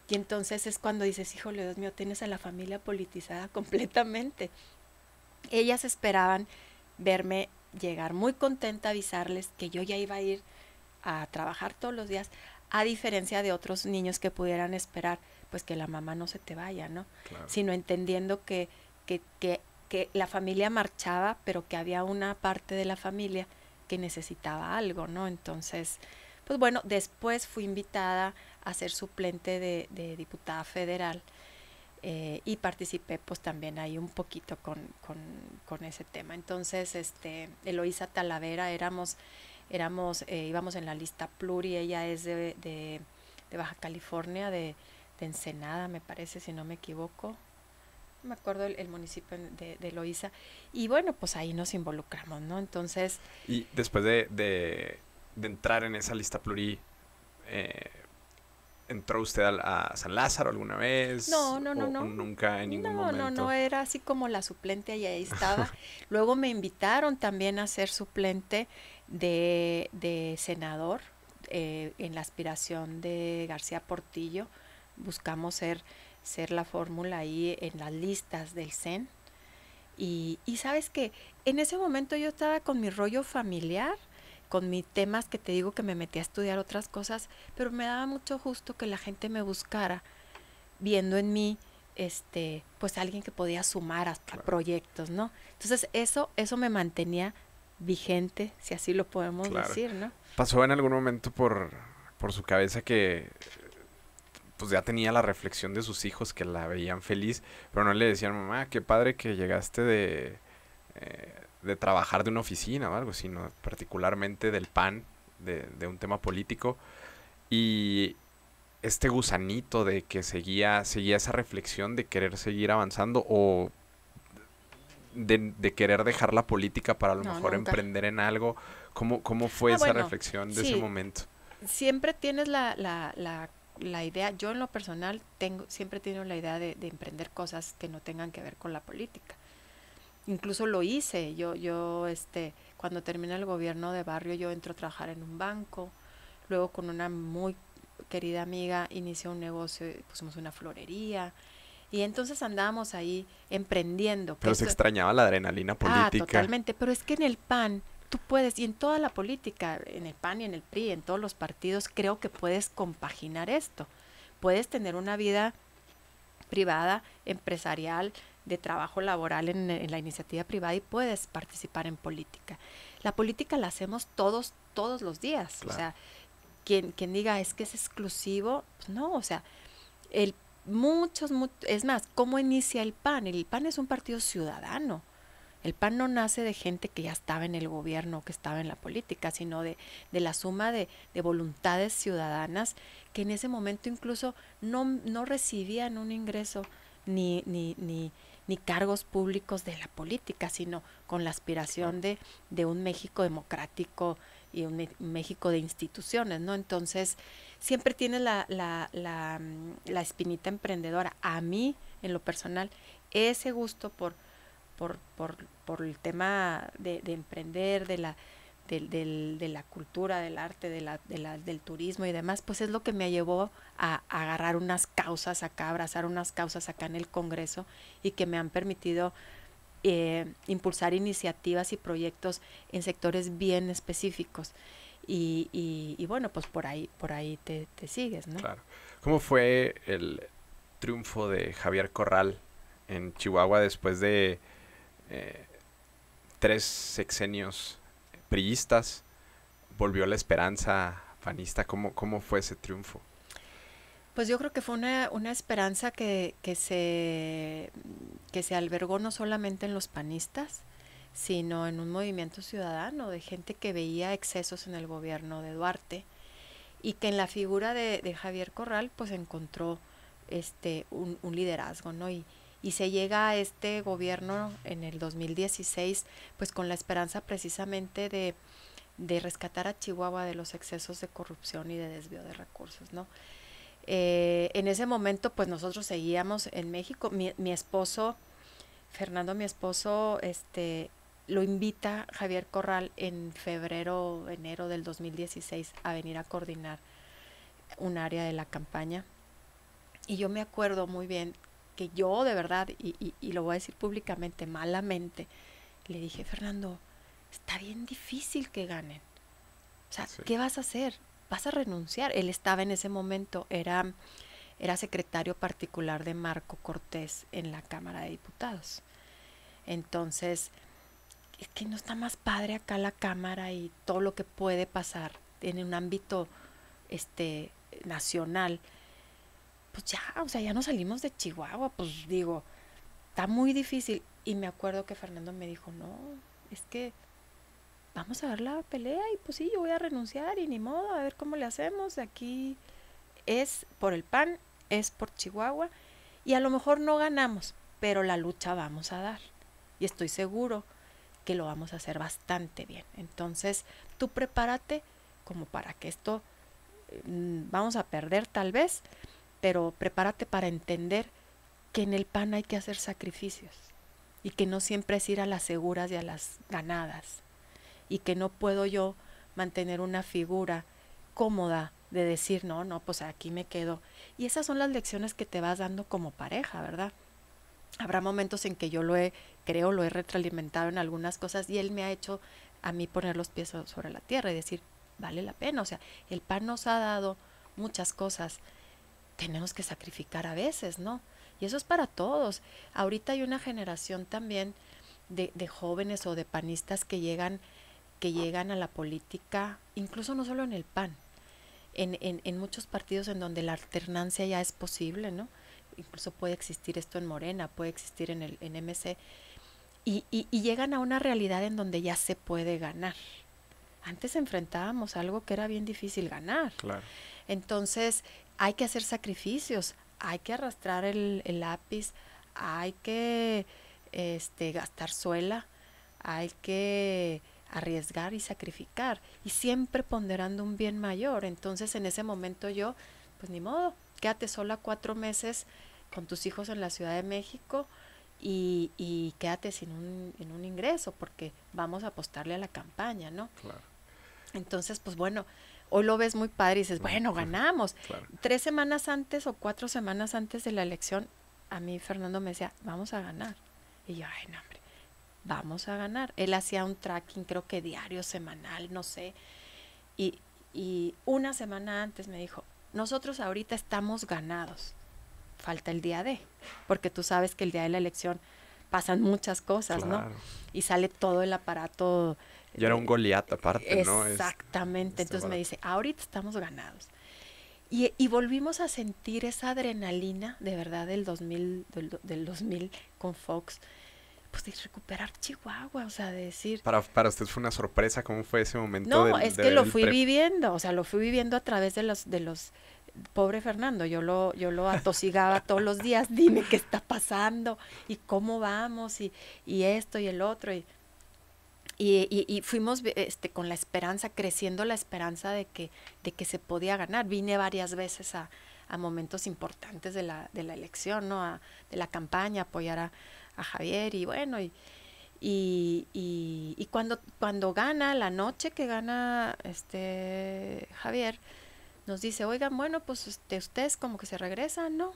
Y entonces es cuando dices, híjole, Dios mío, tienes a la familia politizada completamente. Ellas esperaban verme llegar muy contenta, avisarles que yo ya iba a ir a trabajar todos los días, a diferencia de otros niños que pudieran esperar, pues que la mamá no se te vaya, ¿no?
Claro.
Sino entendiendo que la familia marchaba, pero que había una parte de la familia que necesitaba algo, ¿no? Entonces, pues bueno, después fui invitada a ser suplente de diputada federal y participé pues también ahí un poquito con ese tema. Entonces, Eloísa Talavera, íbamos en la lista pluri, ella es de Baja California, de Ensenada, me parece, si no me equivoco. No me acuerdo el municipio de Eloísa. Y bueno, pues ahí nos involucramos, ¿no? Entonces...
Y después de entrar en esa lista pluri, ¿entró usted a San Lázaro alguna vez?
No.
Nunca en ningún momento.
No, era así como la suplente y ahí estaba. Luego me invitaron también a ser suplente de senador en la aspiración de García Portillo. Buscamos ser la fórmula ahí en las listas del CEN. Y sabes que en ese momento yo estaba con mi rollo familiar, con mis temas que te digo que me metí a estudiar otras cosas, pero me daba mucho gusto que la gente me buscara viendo en mí pues alguien que podía sumar a proyectos, ¿no? Entonces eso me mantenía vigente, si así lo podemos decir, ¿no?
¿Pasó en algún momento por su cabeza que pues ya tenía la reflexión de sus hijos que la veían feliz, pero no le decían, mamá, qué padre que llegaste de trabajar de una oficina o algo, sino particularmente del PAN, de un tema político. Y este gusanito de que seguía esa reflexión de querer seguir avanzando o de querer dejar la política para a lo
No,
mejor
nunca.
emprender en algo. ¿Cómo fue esa
Bueno,
reflexión de ese
sí,
momento?
siempre tienes la idea, yo en lo personal siempre he tenido la idea de emprender cosas que no tengan que ver con la política. Incluso lo hice, cuando terminé el gobierno de barrio, yo entro a trabajar en un banco, luego con una muy querida amiga inició un negocio, pusimos una florería, y entonces andábamos ahí emprendiendo, que
Pero se
esto,
extrañaba la adrenalina política.
totalmente, pero es que en el PAN tú puedes, y en toda la política, en el PAN y en el PRI, en todos los partidos, creo que puedes compaginar esto. Puedes tener una vida privada, empresarial, de trabajo laboral en la iniciativa privada y puedes participar en política. La política la hacemos todos los días. O
Claro.
sea, quien diga es que es exclusivo, pues no, o sea, el es más, ¿cómo inicia el PAN? El PAN es un partido ciudadano. El PAN no nace de gente que ya estaba en el gobierno, que estaba en la política, sino de la suma de voluntades ciudadanas que en ese momento incluso no recibían un ingreso ni cargos públicos de la política, sino con la aspiración de un México democrático y un México de instituciones, ¿no? Entonces, siempre tienes la espinita emprendedora. A mí, en lo personal, ese gusto por, por, por el tema de emprender, de la cultura, del arte, del turismo y demás, pues es lo que me llevó a agarrar unas causas acá, abrazar unas causas acá en el Congreso y que me han permitido impulsar iniciativas y proyectos en sectores bien específicos. Y bueno, pues por ahí te sigues, ¿no?
Claro. ¿Cómo fue el triunfo de Javier Corral en Chihuahua después de eh, 3 sexenios priistas? Volvió la esperanza panista. ¿Cómo fue ese triunfo?
Pues yo creo que fue una esperanza que se albergó no solamente en los panistas, sino en un movimiento ciudadano de gente que veía excesos en el gobierno de Duarte y que en la figura de Javier Corral pues encontró un liderazgo, ¿no? Y se llega a este gobierno en el 2016 pues con la esperanza precisamente de rescatar a Chihuahua de los excesos de corrupción y de desvío de recursos, ¿no? En ese momento, pues nosotros seguíamos en México. Mi esposo, Fernando, mi esposo, lo invita Javier Corral en febrero, enero del 2016 a venir a coordinar un área de la campaña. Y yo me acuerdo muy bien que yo de verdad, y lo voy a decir públicamente, malamente, le dije, Fernando, está bien difícil que ganen. O sea,
Sí.
¿qué vas a hacer? ¿Vas a renunciar? Él estaba en ese momento, era secretario particular de Marco Cortés en la Cámara de Diputados. Entonces, es que no está más padre acá la Cámara y todo lo que puede pasar en un ámbito nacional. Pues ya, o sea, ya no salimos de Chihuahua, pues digo, está muy difícil. Y me acuerdo que Fernando me dijo, no, es que vamos a ver la pelea y pues sí, yo voy a renunciar y ni modo, a ver cómo le hacemos. Aquí es por el PAN, es por Chihuahua y a lo mejor no ganamos, pero la lucha vamos a dar. Y estoy seguro que lo vamos a hacer bastante bien. Entonces, tú prepárate como para que esto vamos a perder tal vez, pero prepárate para entender que en el PAN hay que hacer sacrificios y que no siempre es ir a las seguras y a las ganadas y que no puedo yo mantener una figura cómoda de decir, no, pues aquí me quedo. Y esas son las lecciones que te vas dando como pareja, ¿verdad? Habrá momentos en que yo lo he retroalimentado en algunas cosas y él me ha hecho a mí poner los pies sobre la tierra y decir, vale la pena. O sea, el PAN nos ha dado muchas cosas, tenemos que sacrificar a veces, ¿no? Y eso es para todos. Ahorita hay una generación también de jóvenes o de panistas que llegan a la política, incluso no solo en el PAN, en muchos partidos en donde la alternancia ya es posible, ¿no? Incluso puede existir esto en Morena, puede existir en MC, y llegan a una realidad en donde ya se puede ganar. Antes enfrentábamos algo que era bien difícil ganar.
Claro.
Entonces hay que hacer sacrificios, hay que arrastrar el lápiz, hay que gastar suela, hay que arriesgar y sacrificar, y siempre ponderando un bien mayor. Entonces en ese momento yo, pues ni modo, quédate sola 4 meses con tus hijos en la Ciudad de México y quédate sin un ingreso, porque vamos a apostarle a la campaña, ¿no?
Claro.
Entonces, pues bueno, hoy lo ves muy padre y dices, bueno, ganamos.
Claro.
3 semanas antes o 4 semanas antes de la elección, a mí Fernando me decía, vamos a ganar. Y yo, ay, no, hombre, vamos a ganar. Él hacía un tracking, creo que diario, semanal, no sé. Y una semana antes me dijo, nosotros ahorita estamos ganados. Falta el día D, porque tú sabes que el día de la elección pasan muchas cosas,
Claro.
¿no? Y sale todo el aparato.
Y era un Goliat aparte, ¿no?
Exactamente. Entonces me dice, ahorita estamos ganados. Y volvimos a sentir esa adrenalina, de verdad, del 2000 con Fox, pues de recuperar Chihuahua, o sea, de decir...
Para usted fue una sorpresa, ¿cómo fue ese momento?
No, es que lo fui viviendo, o sea, lo fui viviendo a través de los pobre Fernando, yo lo atosigaba todos los días, dime qué está pasando, y cómo vamos, y esto y el otro, y fuimos con la esperanza, creciendo la esperanza de que se podía ganar. Vine varias veces a momentos importantes de la elección, ¿no? De la campaña, apoyar a Javier, y bueno, y cuando gana, la noche que gana Javier, nos dice, oigan, bueno, pues ustedes como que se regresan, ¿no?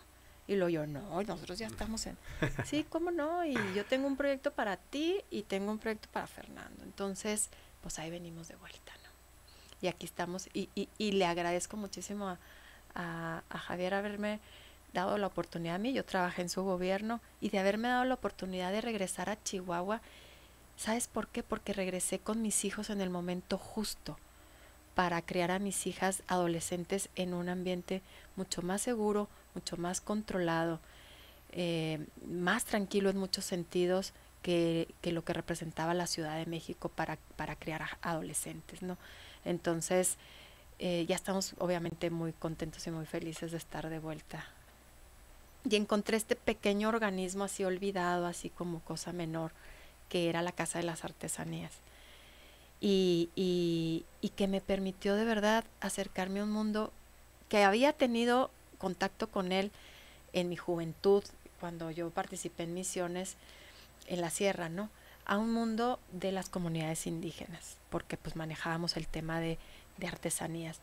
Y yo, no, nosotros ya estamos sí, ¿cómo no? Y yo tengo un proyecto para ti y tengo un proyecto para Fernando. Entonces, pues ahí venimos de vuelta, ¿no? Y aquí estamos, y le agradezco muchísimo a Javier haberme dado la oportunidad a mí. Yo trabajé en su gobierno, y de haberme dado la oportunidad de regresar a Chihuahua. ¿Sabes por qué? Porque regresé con mis hijos en el momento justo para criar a mis hijas adolescentes en un ambiente mucho más seguro, mucho más controlado, más tranquilo en muchos sentidos que lo que representaba la Ciudad de México para criar a adolescentes, ¿no? Entonces, ya estamos obviamente muy contentos y muy felices de estar de vuelta. Y encontré este pequeño organismo así olvidado, así como cosa menor, que era la Casa de las Artesanías. Y que me permitió de verdad acercarme a un mundo que había tenido contacto con él en mi juventud, cuando yo participé en misiones en la sierra, ¿no? A un mundo de las comunidades indígenas, porque pues manejábamos el tema de artesanías.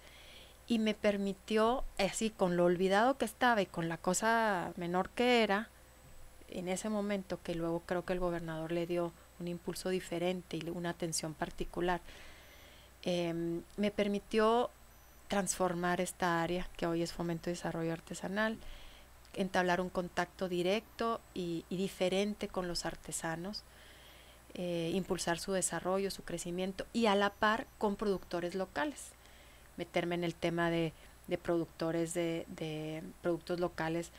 Y me permitió, así con lo olvidado que estaba y con la cosa menor que era, en ese momento, que luego creo que el gobernador le dio un impulso diferente y una atención particular, me permitió transformar esta área que hoy es Fomento y Desarrollo Artesanal, entablar un contacto directo y diferente con los artesanos, impulsar su desarrollo, su crecimiento, y a la par con productores locales, meterme en el tema de productores de productos locales,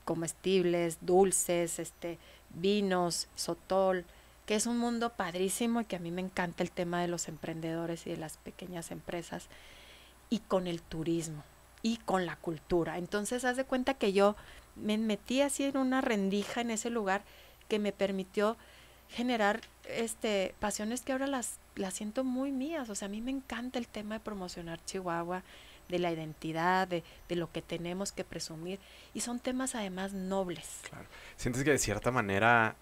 comestibles, dulces, vinos, sotol, que es un mundo padrísimo y que a mí me encanta el tema de los emprendedores y de las pequeñas empresas, y con el turismo y con la cultura. Entonces, haz de cuenta que yo me metí así en una rendija en ese lugar que me permitió generar pasiones que ahora las siento muy mías. O sea, a mí me encanta el tema de promocionar Chihuahua, de la identidad, de lo que tenemos que presumir, y son temas además nobles.
Claro. ¿Sientes que de cierta manera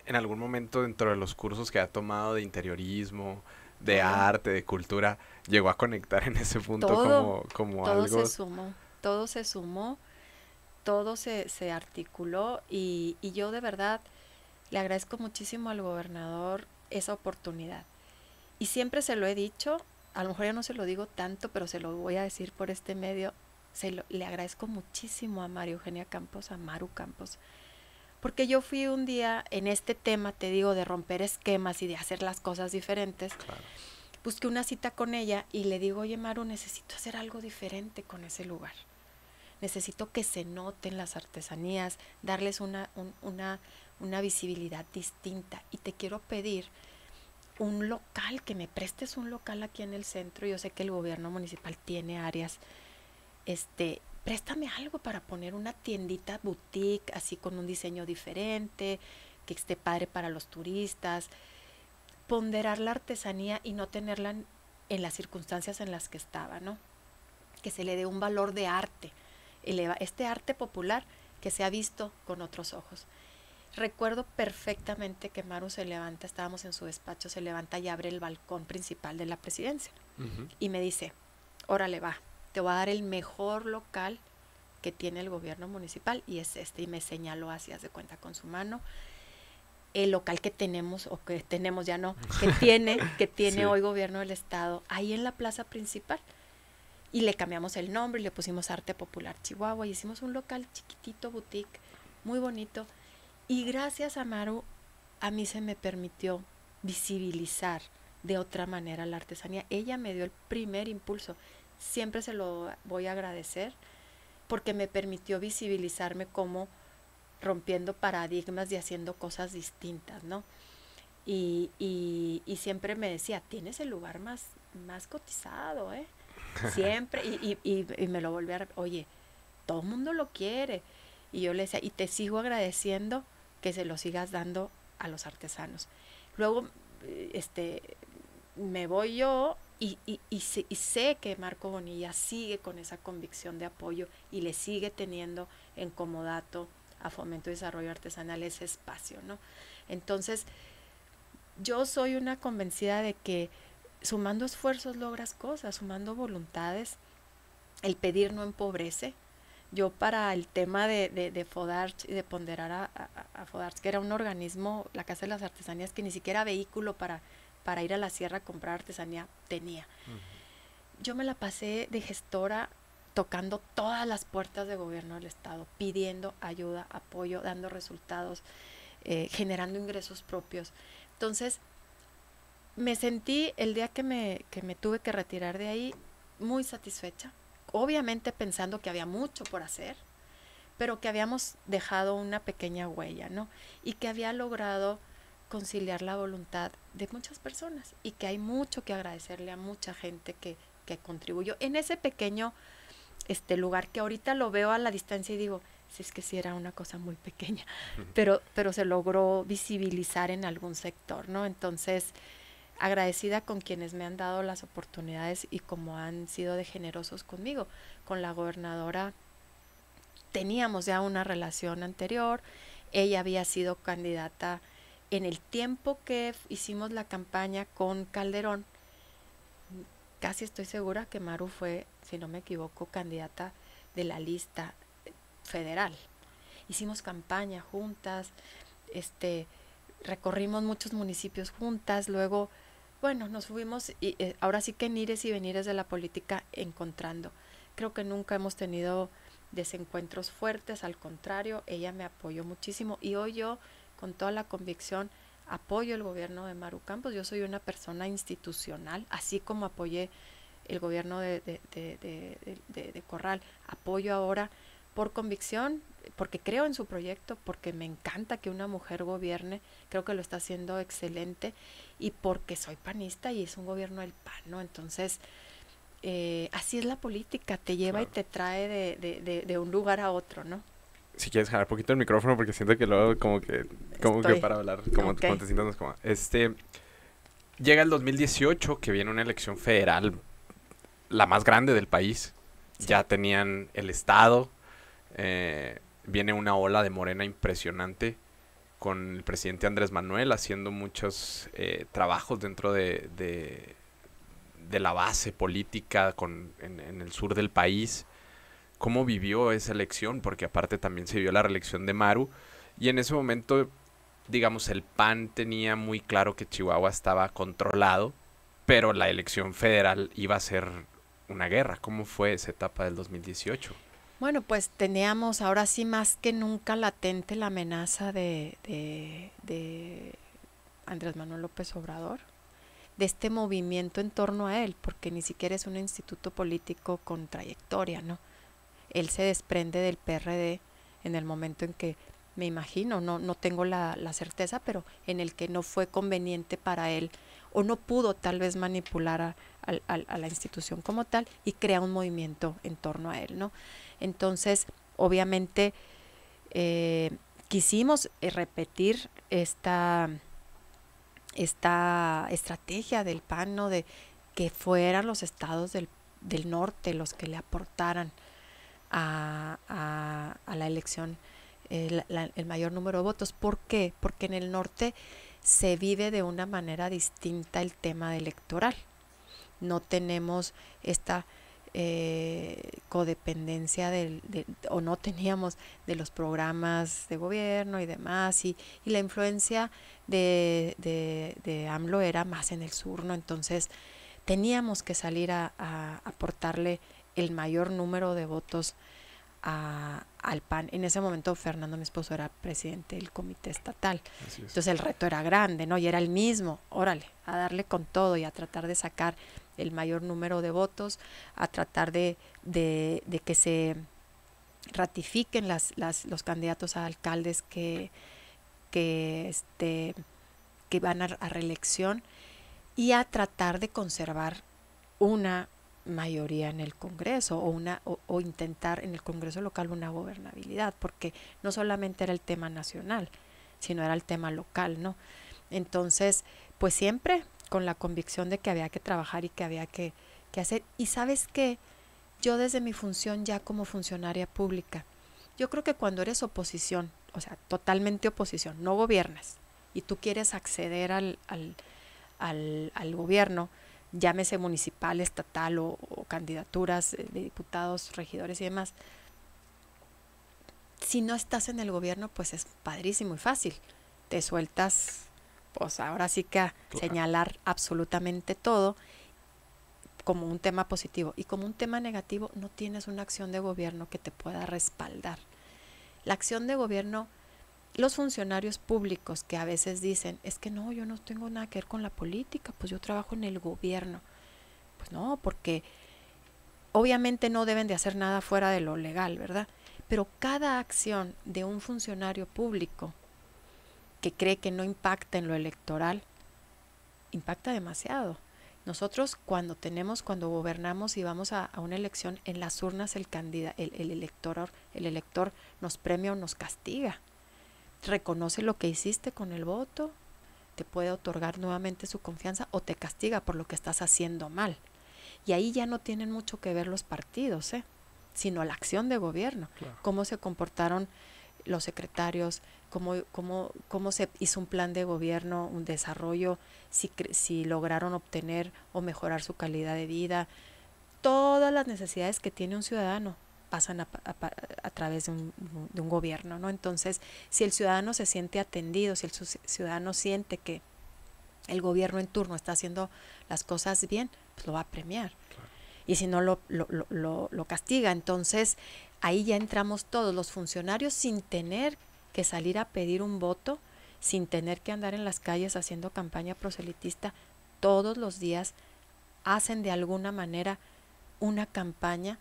en algún momento dentro de los cursos que ha tomado de interiorismo, de arte, de cultura, llegó a conectar en ese punto como
todo
algo?
Todo se sumó, todo se articuló, y yo de verdad le agradezco muchísimo al gobernador esa oportunidad. Y siempre se lo he dicho, a lo mejor ya no se lo digo tanto, pero se lo voy a decir por este medio, le agradezco muchísimo a María Eugenia Campos, a Maru Campos, porque yo fui un día en este tema, te digo, de romper esquemas y de hacer las cosas diferentes.
Claro.
busqué una cita con ella y le digo, oye Maru, necesito hacer algo diferente con ese lugar. Necesito que se noten las artesanías, darles una visibilidad distinta. Y te quiero pedir un local, que me prestes un local aquí en el centro. Yo sé que el gobierno municipal tiene áreas. Préstame algo para poner una tiendita boutique, así con un diseño diferente, que esté padre para los turistas. Ponderar la artesanía y no tenerla en las circunstancias en las que estaba, ¿no? Que se le dé un valor de arte, este arte popular que se ha visto con otros ojos. Recuerdo perfectamente que Maru se levanta, estábamos en su despacho, se levanta y abre el balcón principal de la presidencia. Y me dice, órale va, te voy a dar el mejor local que tiene el gobierno municipal y es este. Y me señaló así, haz de cuenta, con su mano, el local que tenemos, o que tenemos ya no, que tiene sí. Hoy gobierno del estado, ahí en la plaza principal. Y le cambiamos el nombre y le pusimos Arte Popular Chihuahua y hicimos un local chiquitito, boutique, muy bonito. Y gracias a Maru, a mí se me permitió visibilizar de otra manera la artesanía. Ella me dio el primer impulso. Siempre se lo voy a agradecer porque me permitió visibilizarme como rompiendo paradigmas y haciendo cosas distintas, ¿no? Y siempre me decía, tienes el lugar más cotizado, ¿eh? Siempre. Y me lo volví a... Oye, todo el mundo lo quiere. Y yo le decía, y te sigo agradeciendo que se lo sigas dando a los artesanos. Luego, me voy yo y sé que Marco Bonilla sigue con esa convicción de apoyo y le sigue teniendo en comodato a Fomento y Desarrollo Artesanal ese espacio, ¿no? Entonces, yo soy una convencida de que sumando esfuerzos logras cosas, sumando voluntades, el pedir no empobrece. Yo para el tema de FODARCH y de ponderar a FODARCH, que era un organismo, la Casa de las Artesanías, que ni siquiera vehículo para ir a la sierra a comprar artesanía tenía. Yo me la pasé de gestora tocando todas las puertas de gobierno del estado, pidiendo ayuda, apoyo, dando resultados, generando ingresos propios. Entonces, me sentí el día que me tuve que retirar de ahí muy satisfecha, obviamente pensando que había mucho por hacer, pero que habíamos dejado una pequeña huella, ¿no? Y que había logrado conciliar la voluntad de muchas personas y que hay mucho que agradecerle a mucha gente que contribuyó en ese pequeño lugar que ahorita lo veo a la distancia y digo, si es que sí era una cosa muy pequeña, pero se logró visibilizar en algún sector, ¿no? Entonces, agradecida con quienes me han dado las oportunidades y como han sido de generosos conmigo. Con la gobernadora teníamos ya una relación anterior, ella había sido candidata en el tiempo que hicimos la campaña con Calderón. Casi estoy segura que Maru fue, si no me equivoco, candidata de la lista federal. Hicimos campaña juntas, recorrimos muchos municipios juntas, luego, bueno, nos fuimos, y ahora sí que en ires y venires de la política encontrando. Creo que nunca hemos tenido desencuentros fuertes, al contrario, ella me apoyó muchísimo y hoy yo, con toda la convicción, apoyo el gobierno de Maru Campos. Yo soy una persona institucional, así como apoyé el gobierno de Corral, apoyo ahora por convicción, porque creo en su proyecto, porque me encanta que una mujer gobierne, creo que lo está haciendo excelente, y porque soy panista y es un gobierno del PAN, ¿no? Entonces, así es la política, te lleva y te trae de un lugar a otro, ¿no?
Si quieres jalar un poquito el micrófono porque siento que luego como que para hablar, como te sientas como... Llega el 2018, que viene una elección federal, la más grande del país. Sí. Ya tenían el estado, viene una ola de Morena impresionante con el presidente Andrés Manuel haciendo muchos trabajos dentro de la base política en el sur del país. ¿Cómo vivió esa elección? Porque aparte también se vio la reelección de Maru. Y en ese momento, digamos, el PAN tenía muy claro que Chihuahua estaba controlado, pero la elección federal iba a ser una guerra. ¿Cómo fue esa etapa del 2018?
Bueno, pues teníamos ahora sí más que nunca latente la amenaza de Andrés Manuel López Obrador. de este movimiento en torno a él, porque ni siquiera es un instituto político con trayectoria, ¿no? Él se desprende del PRD en el momento en que, me imagino, no tengo la certeza, pero en el que no fue conveniente para él o no pudo tal vez manipular a la institución como tal y crea un movimiento en torno a él, ¿no? Entonces, obviamente, quisimos repetir esta estrategia del PAN, ¿no? De que fueran los estados del norte los que le aportaran a la elección el mayor número de votos. ¿Por qué? Porque en el norte se vive de una manera distinta el tema electoral. No tenemos esta codependencia o no teníamos de los programas de gobierno y demás, y la influencia de AMLO era más en el sur, ¿no? Entonces teníamos que salir a aportarle el mayor número de votos al PAN. En ese momento Fernando, mi esposo, era presidente del comité estatal. Entonces el reto era grande, ¿no? Y era el mismo, órale, a darle con todo y a tratar de sacar el mayor número de votos, a tratar de que se ratifiquen los candidatos a alcaldes que van a reelección, y a tratar de conservar una mayoría en el Congreso o intentar en el Congreso local una gobernabilidad, porque no solamente era el tema nacional, sino era el tema local, ¿no? Entonces, pues siempre con la convicción de que había que trabajar y que había que hacer. Y ¿sabes qué? Yo desde mi función ya como funcionaria pública, yo creo que cuando eres oposición, o sea, totalmente oposición, no gobiernas, y tú quieres acceder al gobierno, llámese municipal, estatal o candidaturas de diputados, regidores y demás, si no estás en el gobierno, pues es padrísimo y fácil. Te sueltas, pues ahora sí que a señalar absolutamente todo como un tema positivo, y como un tema negativo no tienes una acción de gobierno que te pueda respaldar. La acción de gobierno, los funcionarios públicos que a veces dicen, es que no, yo no tengo nada que ver con la política, pues yo trabajo en el gobierno. Pues no, porque obviamente no deben de hacer nada fuera de lo legal, ¿verdad? Pero cada acción de un funcionario público que cree que no impacta en lo electoral, impacta demasiado. Nosotros cuando gobernamos y vamos a una elección, en las urnas el elector nos premia o nos castiga. Reconoce lo que hiciste con el voto, te puede otorgar nuevamente su confianza o te castiga por lo que estás haciendo mal. Y ahí ya no tienen mucho que ver los partidos, sino la acción de gobierno. Claro. Cómo se comportaron los secretarios, cómo se hizo un plan de gobierno, un desarrollo, si lograron obtener o mejorar su calidad de vida. Todas las necesidades que tiene un ciudadano pasan a través de un gobierno, ¿no? Entonces, si el ciudadano se siente atendido, si el ciudadano siente que el gobierno en turno está haciendo las cosas bien, pues lo va a premiar. Claro. Y si no, lo castiga. Entonces, ahí ya entramos todos los funcionarios sin tener que salir a pedir un voto, sin tener que andar en las calles haciendo campaña proselitista. Todos los días hacen de alguna manera una campaña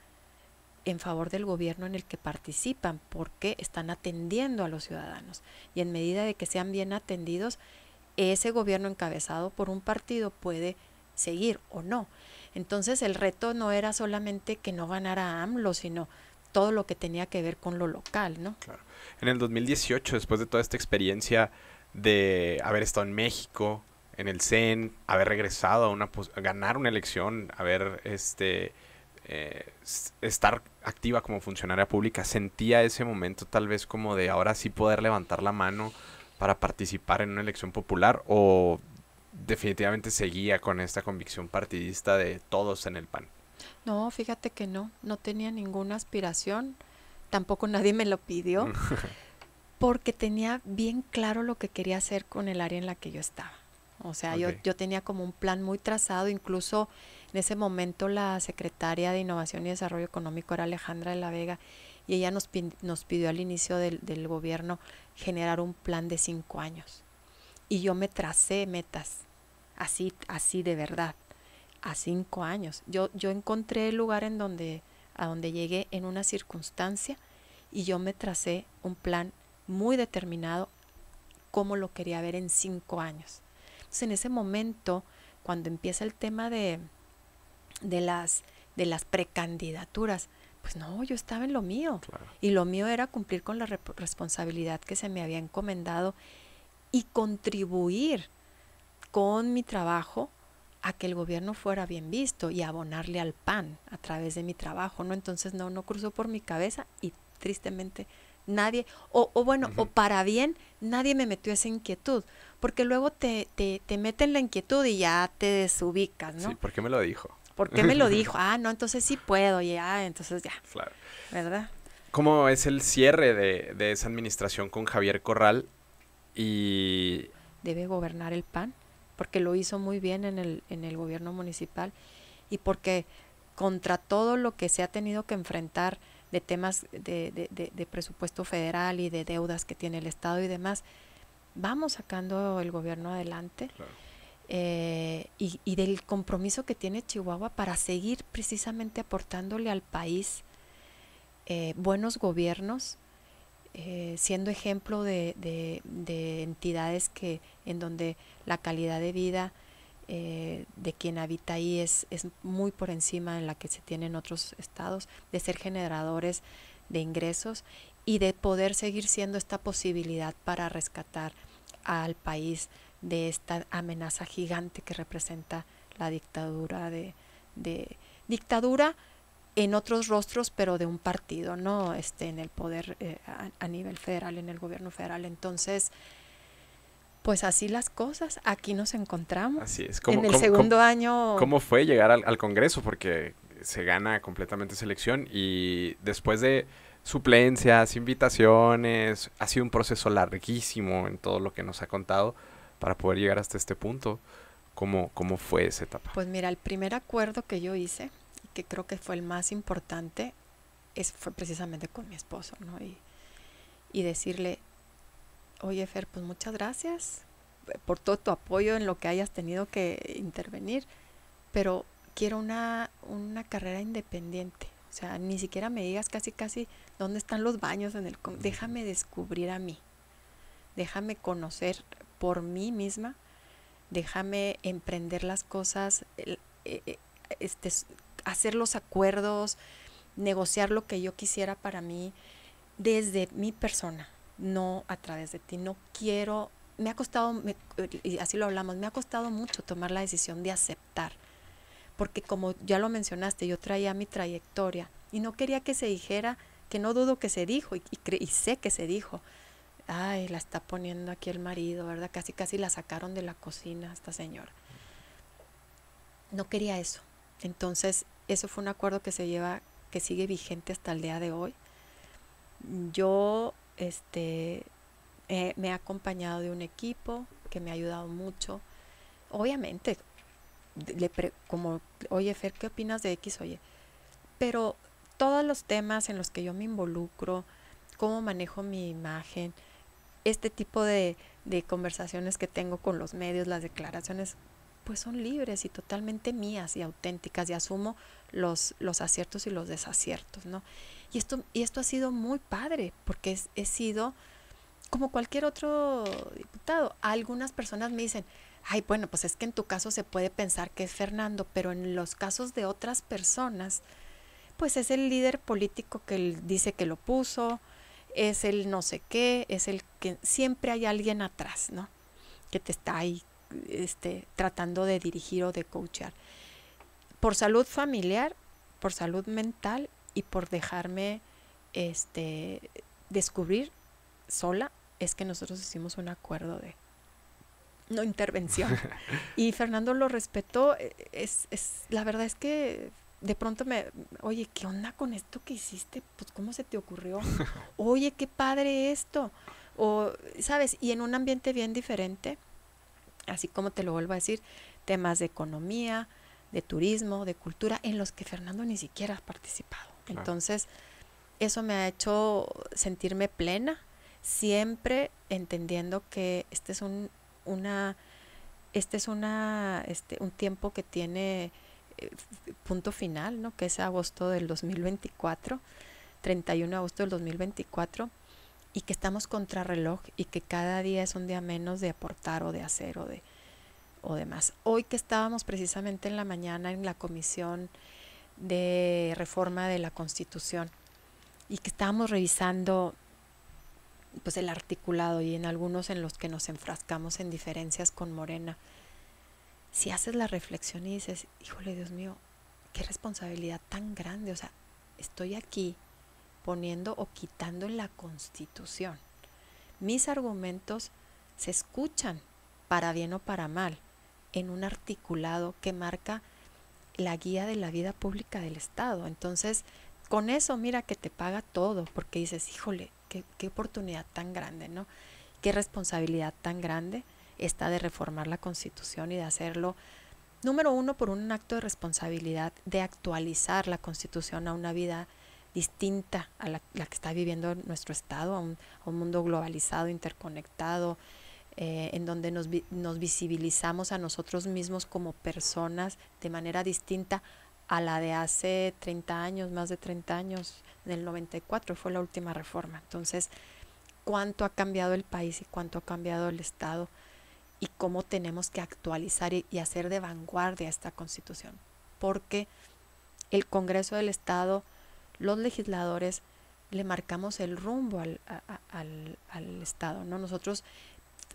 en favor del gobierno en el que participan, porque están atendiendo a los ciudadanos. Y en medida de que sean bien atendidos, ese gobierno encabezado por un partido puede seguir o no. Entonces el reto no era solamente que no ganara AMLO, sino todo lo que tenía que ver con lo local, ¿no?
Claro. En el 2018, después de toda esta experiencia de haber estado en México, en el CEN, haber regresado a ganar una elección, haber estar activa como funcionaria pública, ¿sentía ese momento tal vez como de ahora sí poder levantar la mano para participar en una elección popular, o definitivamente seguía con esta convicción partidista de todos en el PAN?
No, fíjate que no tenía ninguna aspiración, tampoco nadie me lo pidió, porque tenía bien claro lo que quería hacer con el área en la que yo estaba. O sea, okay. yo tenía como un plan muy trazado. Incluso en ese momento la secretaria de Innovación y Desarrollo Económico era Alejandra de la Vega, y ella nos pidió al inicio del gobierno generar un plan de 5 años. Y yo me tracé metas así de verdad, a 5 años. Yo encontré el lugar a donde llegué en una circunstancia y yo me tracé un plan muy determinado cómo lo quería ver en 5 años. Entonces, en ese momento, cuando empieza el tema de las precandidaturas, pues no, yo estaba en lo mío.
Claro.
Y lo mío era cumplir con la responsabilidad que se me había encomendado y contribuir con mi trabajo a que el gobierno fuera bien visto y abonarle al PAN a través de mi trabajo, ¿no? Entonces no cruzó por mi cabeza y tristemente nadie, o para bien, nadie me metió esa inquietud, porque luego te meten la inquietud y ya te desubicas, ¿no?
Sí, ¿por qué me lo dijo?
¿Por qué me lo dijo? No, entonces sí puedo, entonces ya.
Claro.
¿Verdad?
¿Cómo es el cierre de esa administración con Javier Corral? Y
debe gobernar el PAN, porque lo hizo muy bien en el gobierno municipal y porque contra todo lo que se ha tenido que enfrentar de temas de presupuesto federal y de deudas que tiene el Estado y demás, vamos sacando el gobierno adelante.
claro.
Y del compromiso que tiene Chihuahua para seguir precisamente aportándole al país buenos gobiernos, siendo ejemplo de entidades en donde la calidad de vida de quien habita ahí es muy por encima de la que se tiene en otros estados, de ser generadores de ingresos y de poder seguir siendo esta posibilidad para rescatar al país de esta amenaza gigante que representa la dictadura dictadura en otros rostros, pero de un partido, ¿no? En el poder a nivel federal, en el gobierno federal. Entonces, pues así las cosas, aquí nos encontramos.
Así es.
En el segundo año.
¿Cómo fue llegar al Congreso? Porque se gana completamente esa elección y después de suplencias, invitaciones, ha sido un proceso larguísimo en todo lo que nos ha contado para poder llegar hasta este punto. ¿Cómo fue esa etapa?
Pues mira, el primer acuerdo que yo hice, que creo que fue el más importante, fue precisamente con mi esposo, ¿no? Y decirle, oye Fer, pues muchas gracias por todo tu apoyo en lo que hayas tenido que intervenir, pero quiero una carrera independiente. O sea, ni siquiera me digas casi dónde están los baños déjame descubrir a mí, déjame conocer por mí misma, déjame emprender las cosas, hacer los acuerdos, negociar lo que yo quisiera para mí desde mi persona, no a través de ti. No quiero, me ha costado, y así lo hablamos, me ha costado mucho tomar la decisión de aceptar, porque como ya lo mencionaste, yo traía mi trayectoria y no quería que se dijera, que no dudo que se dijo y sé que se dijo, ay, la está poniendo aquí el marido, ¿verdad? Casi la sacaron de la cocina esta señora. No quería eso. Entonces, eso fue un acuerdo que sigue vigente hasta el día de hoy. Yo me he acompañado de un equipo que me ha ayudado mucho. Obviamente, como, oye Fer, ¿qué opinas de X? Oye, pero todos los temas en los que yo me involucro, cómo manejo mi imagen, este tipo de conversaciones que tengo con los medios, las declaraciones, pues son libres y totalmente mías y auténticas, y asumo los aciertos y los desaciertos, ¿no? Y esto ha sido muy padre, porque he sido como cualquier otro diputado. Algunas personas me dicen, ay, bueno, pues es que en tu caso se puede pensar que es Fernando, pero en los casos de otras personas, pues es el líder político que él dice que lo puso, es el no sé qué, es el que siempre hay alguien atrás, ¿no? Que te está ahí tratando de dirigir o de coachear. Por salud familiar, por salud mental y por dejarme descubrir sola, es que nosotros hicimos un acuerdo de no intervención. Y Fernando lo respetó. La verdad es que de pronto oye, ¿qué onda con esto que hiciste? Pues, ¿cómo se te ocurrió? Oye, qué padre esto. O, ¿sabes? Y en un ambiente bien diferente, así como te lo vuelvo a decir, temas de economía, de turismo, de cultura, en los que Fernando ni siquiera ha participado. Claro. Entonces, eso me ha hecho sentirme plena, siempre entendiendo que esta es una este es un tiempo que tiene punto final, ¿no? Que es agosto del 2024, 31 de agosto del 2024, y que estamos contrarreloj y que cada día es un día menos de aportar o de hacer o demás. Hoy que estábamos precisamente en la mañana en la comisión de reforma de la Constitución y que estábamos revisando pues el articulado y en algunos en los que nos enfrascamos en diferencias con Morena, si haces la reflexión y dices, híjole, Dios mío, qué responsabilidad tan grande, o sea, estoy aquí poniendo o quitando en la Constitución. Mis argumentos se escuchan, para bien o para mal, en un articulado que marca la guía de la vida pública del Estado. Entonces, con eso, mira que te paga todo, porque dices, híjole, qué oportunidad tan grande, ¿no? Qué responsabilidad tan grande esta de reformar la Constitución y de hacerlo, número uno, por un acto de responsabilidad de actualizar la Constitución a una vida distinta a la que está viviendo nuestro Estado, a un mundo globalizado, interconectado, en donde nos visibilizamos a nosotros mismos como personas de manera distinta a la de hace 30 años, más de 30 años, en el 94 fue la última reforma. Entonces, ¿cuánto ha cambiado el país y cuánto ha cambiado el Estado? Y cómo tenemos que actualizar y hacer de vanguardia esta Constitución. Porque el Congreso del Estado, los legisladores, le marcamos el rumbo al Estado, ¿no? Nosotros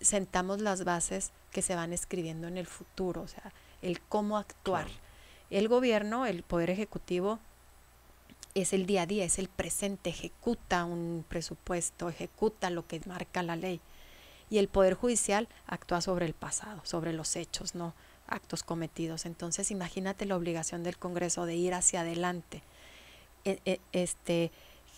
sentamos las bases que se van escribiendo en el futuro, o sea, el cómo actuar. Claro. El gobierno, el poder ejecutivo, es el día a día, es el presente, ejecuta un presupuesto, ejecuta lo que marca la ley. Y el poder judicial actúa sobre el pasado, sobre los hechos, no actos cometidos. Entonces, imagínate la obligación del Congreso de ir hacia adelante,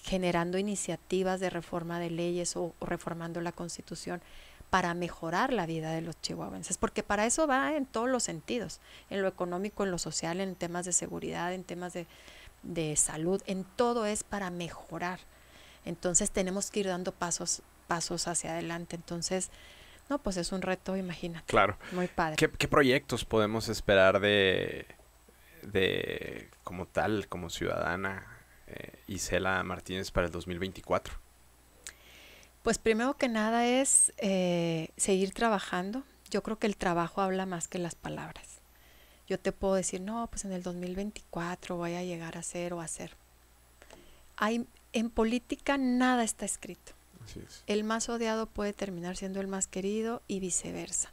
generando iniciativas de reforma de leyes o reformando la Constitución para mejorar la vida de los chihuahuenses, porque para eso va en todos los sentidos, en lo económico, en lo social, en temas de seguridad, en temas de salud, en todo es para mejorar. Entonces tenemos que ir dando pasos hacia adelante. Entonces, no, pues es un reto, imagínate.
Claro.
Muy padre.
¿Qué proyectos podemos esperar de como tal, como ciudadana, Isela Martínez para el 2024?
Pues primero que nada es seguir trabajando. Yo creo que el trabajo habla más que las palabras. Yo te puedo decir, no, pues en el 2024 voy a llegar a ser o a hacer. En política nada está escrito.
Así es.
El más odiado puede terminar siendo el más querido y viceversa.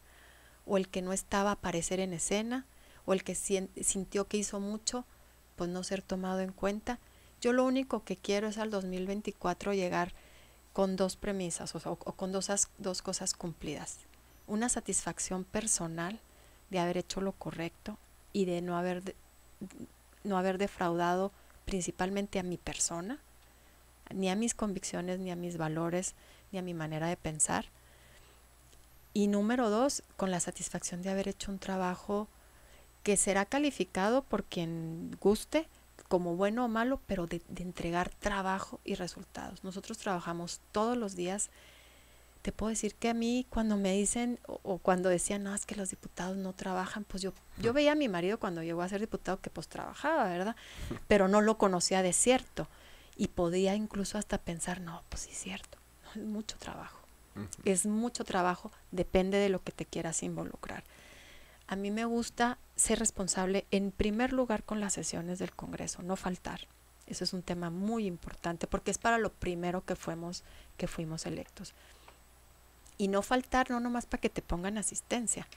O el que no estaba a aparecer en escena, o el que sintió que hizo mucho, pues no ser tomado en cuenta. Yo lo único que quiero es al 2024 llegar con dos premisas o con dos cosas cumplidas. Una satisfacción personal de haber hecho lo correcto y de no haber defraudado principalmente a mi persona, ni a mis convicciones, ni a mis valores, ni a mi manera de pensar. Y número dos, con la satisfacción de haber hecho un trabajo que será calificado por quien guste, como bueno o malo, pero de entregar trabajo y resultados. Nosotros trabajamos todos los días. Te puedo decir que a mí cuando me dicen o cuando decían, no, es que los diputados no trabajan, pues yo veía a mi marido cuando llegó a ser diputado que pues trabajaba, ¿verdad? Pero no lo conocía de cierto. Y podía incluso hasta pensar, no, pues sí es cierto, no, es mucho trabajo. Es mucho trabajo, depende de lo que te quieras involucrar. A mí me gusta ser responsable en primer lugar con las sesiones del Congreso, no faltar. Eso es un tema muy importante porque es para lo primero que fuimos electos. Y no faltar no nomás para que te pongan asistencia,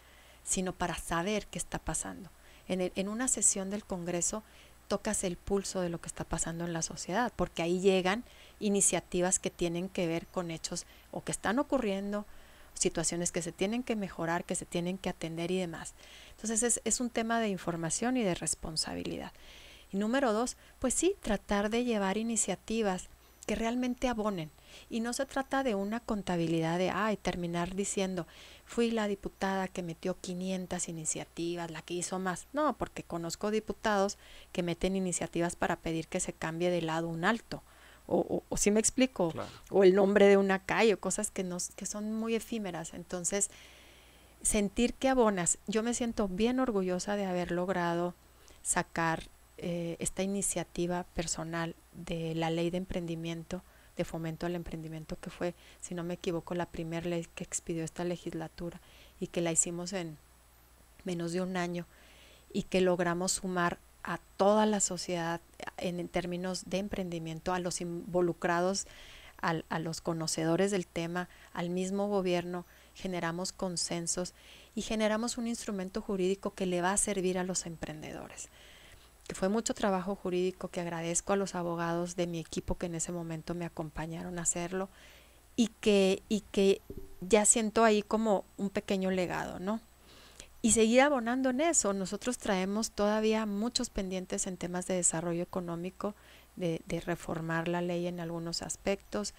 sino para saber qué está pasando. En una sesión del Congreso tocas el pulso de lo que está pasando en la sociedad, porque ahí llegan iniciativas que tienen que ver con hechos o que están ocurriendo, situaciones que se tienen que mejorar, que se tienen que atender y demás. Entonces es un tema de información y de responsabilidad. Y número dos, pues sí, tratar de llevar iniciativas que realmente abonen. Y no se trata de una contabilidad de, terminar diciendo, fui la diputada que metió 500 iniciativas, la que hizo más. No, porque conozco diputados que meten iniciativas para pedir que se cambie de lado un alto. O si me explico, claro. O el nombre de una calle, o cosas que son muy efímeras. Entonces, sentir que abonas. Yo me siento bien orgullosa de haber logrado sacar esta iniciativa personal de la ley de emprendimiento, de fomento al emprendimiento, que fue, si no me equivoco, la primera ley que expidió esta legislatura y que la hicimos en menos de un año y que logramos sumar a toda la sociedad en términos de emprendimiento, a los involucrados, a los conocedores del tema, al mismo gobierno. Generamos consensos y generamos un instrumento jurídico que le va a servir a los emprendedores. Que fue mucho trabajo jurídico, que agradezco a los abogados de mi equipo que en ese momento me acompañaron a hacerlo y que ya siento ahí como un pequeño legado, ¿no? Y seguir abonando en eso. Nosotros traemos todavía muchos pendientes en temas de desarrollo económico, de reformar la ley en algunos aspectos.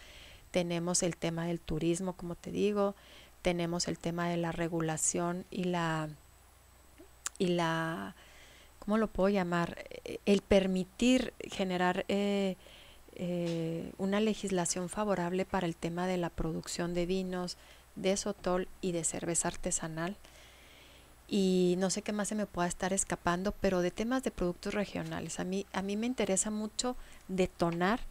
Tenemos el tema del turismo, como te digo, tenemos el tema de la regulación y la ¿cómo lo puedo llamar? El permitir generar una legislación favorable para el tema de la producción de vinos, de sotol y de cerveza artesanal. Y no sé qué más se me pueda estar escapando, pero de temas de productos regionales. A mí me interesa mucho detonar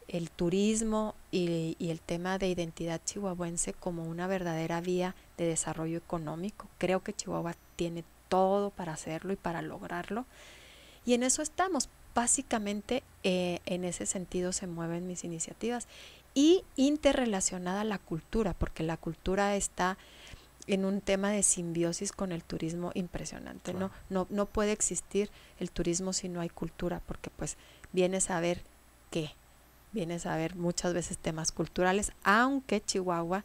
el turismo y el tema de identidad chihuahuense como una verdadera vía de desarrollo económico. Creo que Chihuahua tiene todo para hacerlo y para lograrlo. Y en eso estamos. Básicamente en ese sentido se mueven mis iniciativas. Y interrelacionada a la cultura, porque la cultura está en un tema de simbiosis con el turismo impresionante. Claro. No puede existir el turismo si no hay cultura, porque pues vienes a ver qué. Vienes a ver muchas veces temas culturales, aunque Chihuahua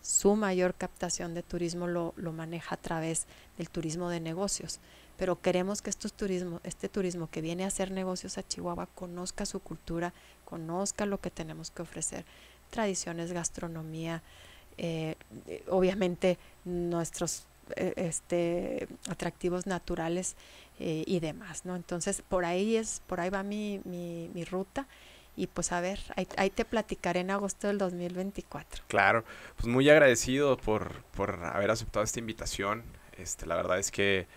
su mayor captación de turismo lo maneja a través del turismo de negocios. Pero queremos que este turismo que viene a hacer negocios a Chihuahua conozca su cultura, conozca lo que tenemos que ofrecer, tradiciones, gastronomía, obviamente nuestros atractivos naturales y demás, ¿no? Entonces por ahí va mi ruta. Y pues a ver, ahí te platicaré en agosto del 2024.
Claro, pues muy agradecido por haber aceptado esta invitación. La verdad es que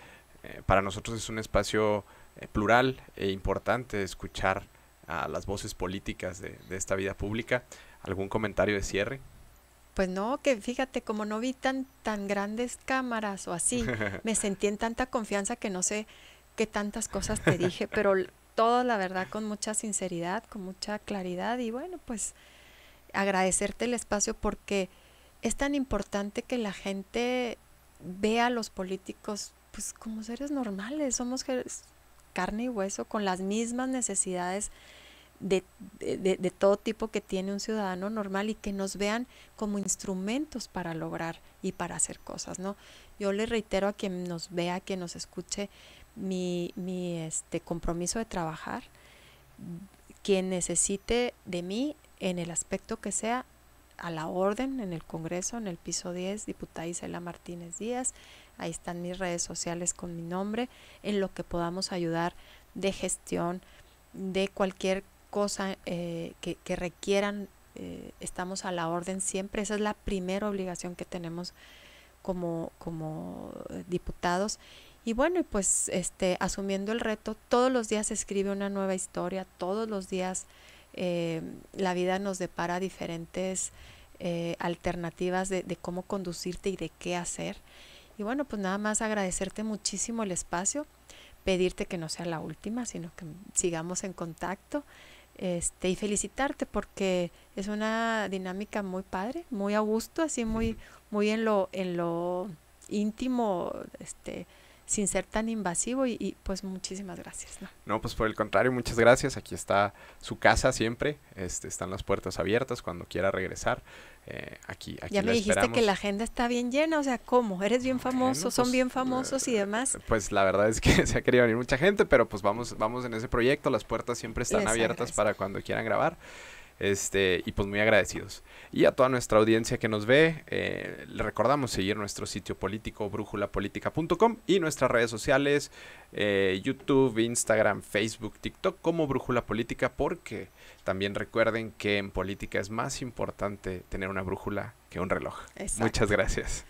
para nosotros es un espacio plural e importante escuchar a las voces políticas de esta vida pública. ¿Algún comentario de cierre?
Pues no, que fíjate, como no vi tan grandes cámaras o así, me sentí en tanta confianza que no sé qué tantas cosas te dije, pero todo, la verdad, con mucha sinceridad, con mucha claridad. Y bueno, pues agradecerte el espacio, porque es tan importante que la gente vea a los políticos pues como seres normales. Somos carne y hueso con las mismas necesidades de todo tipo que tiene un ciudadano normal, y que nos vean como instrumentos para lograr y para hacer cosas, ¿no? Yo le reitero a quien nos vea, a quien nos escuche, mi compromiso de trabajar. Quien necesite de mí en el aspecto que sea, a la orden, en el Congreso, en el piso 10, diputada Isela Martínez Díaz. Ahí están mis redes sociales con mi nombre, en lo que podamos ayudar de gestión, de cualquier cosa que requieran. Estamos a la orden siempre. Esa es la primera obligación que tenemos como diputados. Y bueno, pues asumiendo el reto, todos los días se escribe una nueva historia, todos los días la vida nos depara diferentes alternativas de cómo conducirte y de qué hacer. Y bueno, pues nada más agradecerte muchísimo el espacio, pedirte que no sea la última, sino que sigamos en contacto, y felicitarte, porque es una dinámica muy padre, muy a gusto, así muy en lo íntimo, sin ser tan invasivo, y pues muchísimas gracias, ¿no?
No, pues por el contrario, muchas gracias. Aquí está su casa siempre, están las puertas abiertas cuando quiera regresar. Aquí
ya me dijiste
esperamos.
que la agenda está bien llena, o sea, ¿cómo? Eres bien famoso,
Bueno,
son
pues,
bien famosos y demás.
Pues la verdad es que se ha querido venir mucha gente, pero pues vamos en ese proyecto. Las puertas siempre están
Les
abiertas
agradezco.
para cuando quieran grabar. Y pues muy agradecidos. Y a toda nuestra audiencia que nos ve, le recordamos seguir nuestro sitio político, brújulapolitica.com, y nuestras redes sociales, YouTube, Instagram, Facebook, TikTok, como Brújula Política, porque también recuerden que en política es más importante tener una brújula que un reloj.
Exacto.
Muchas gracias.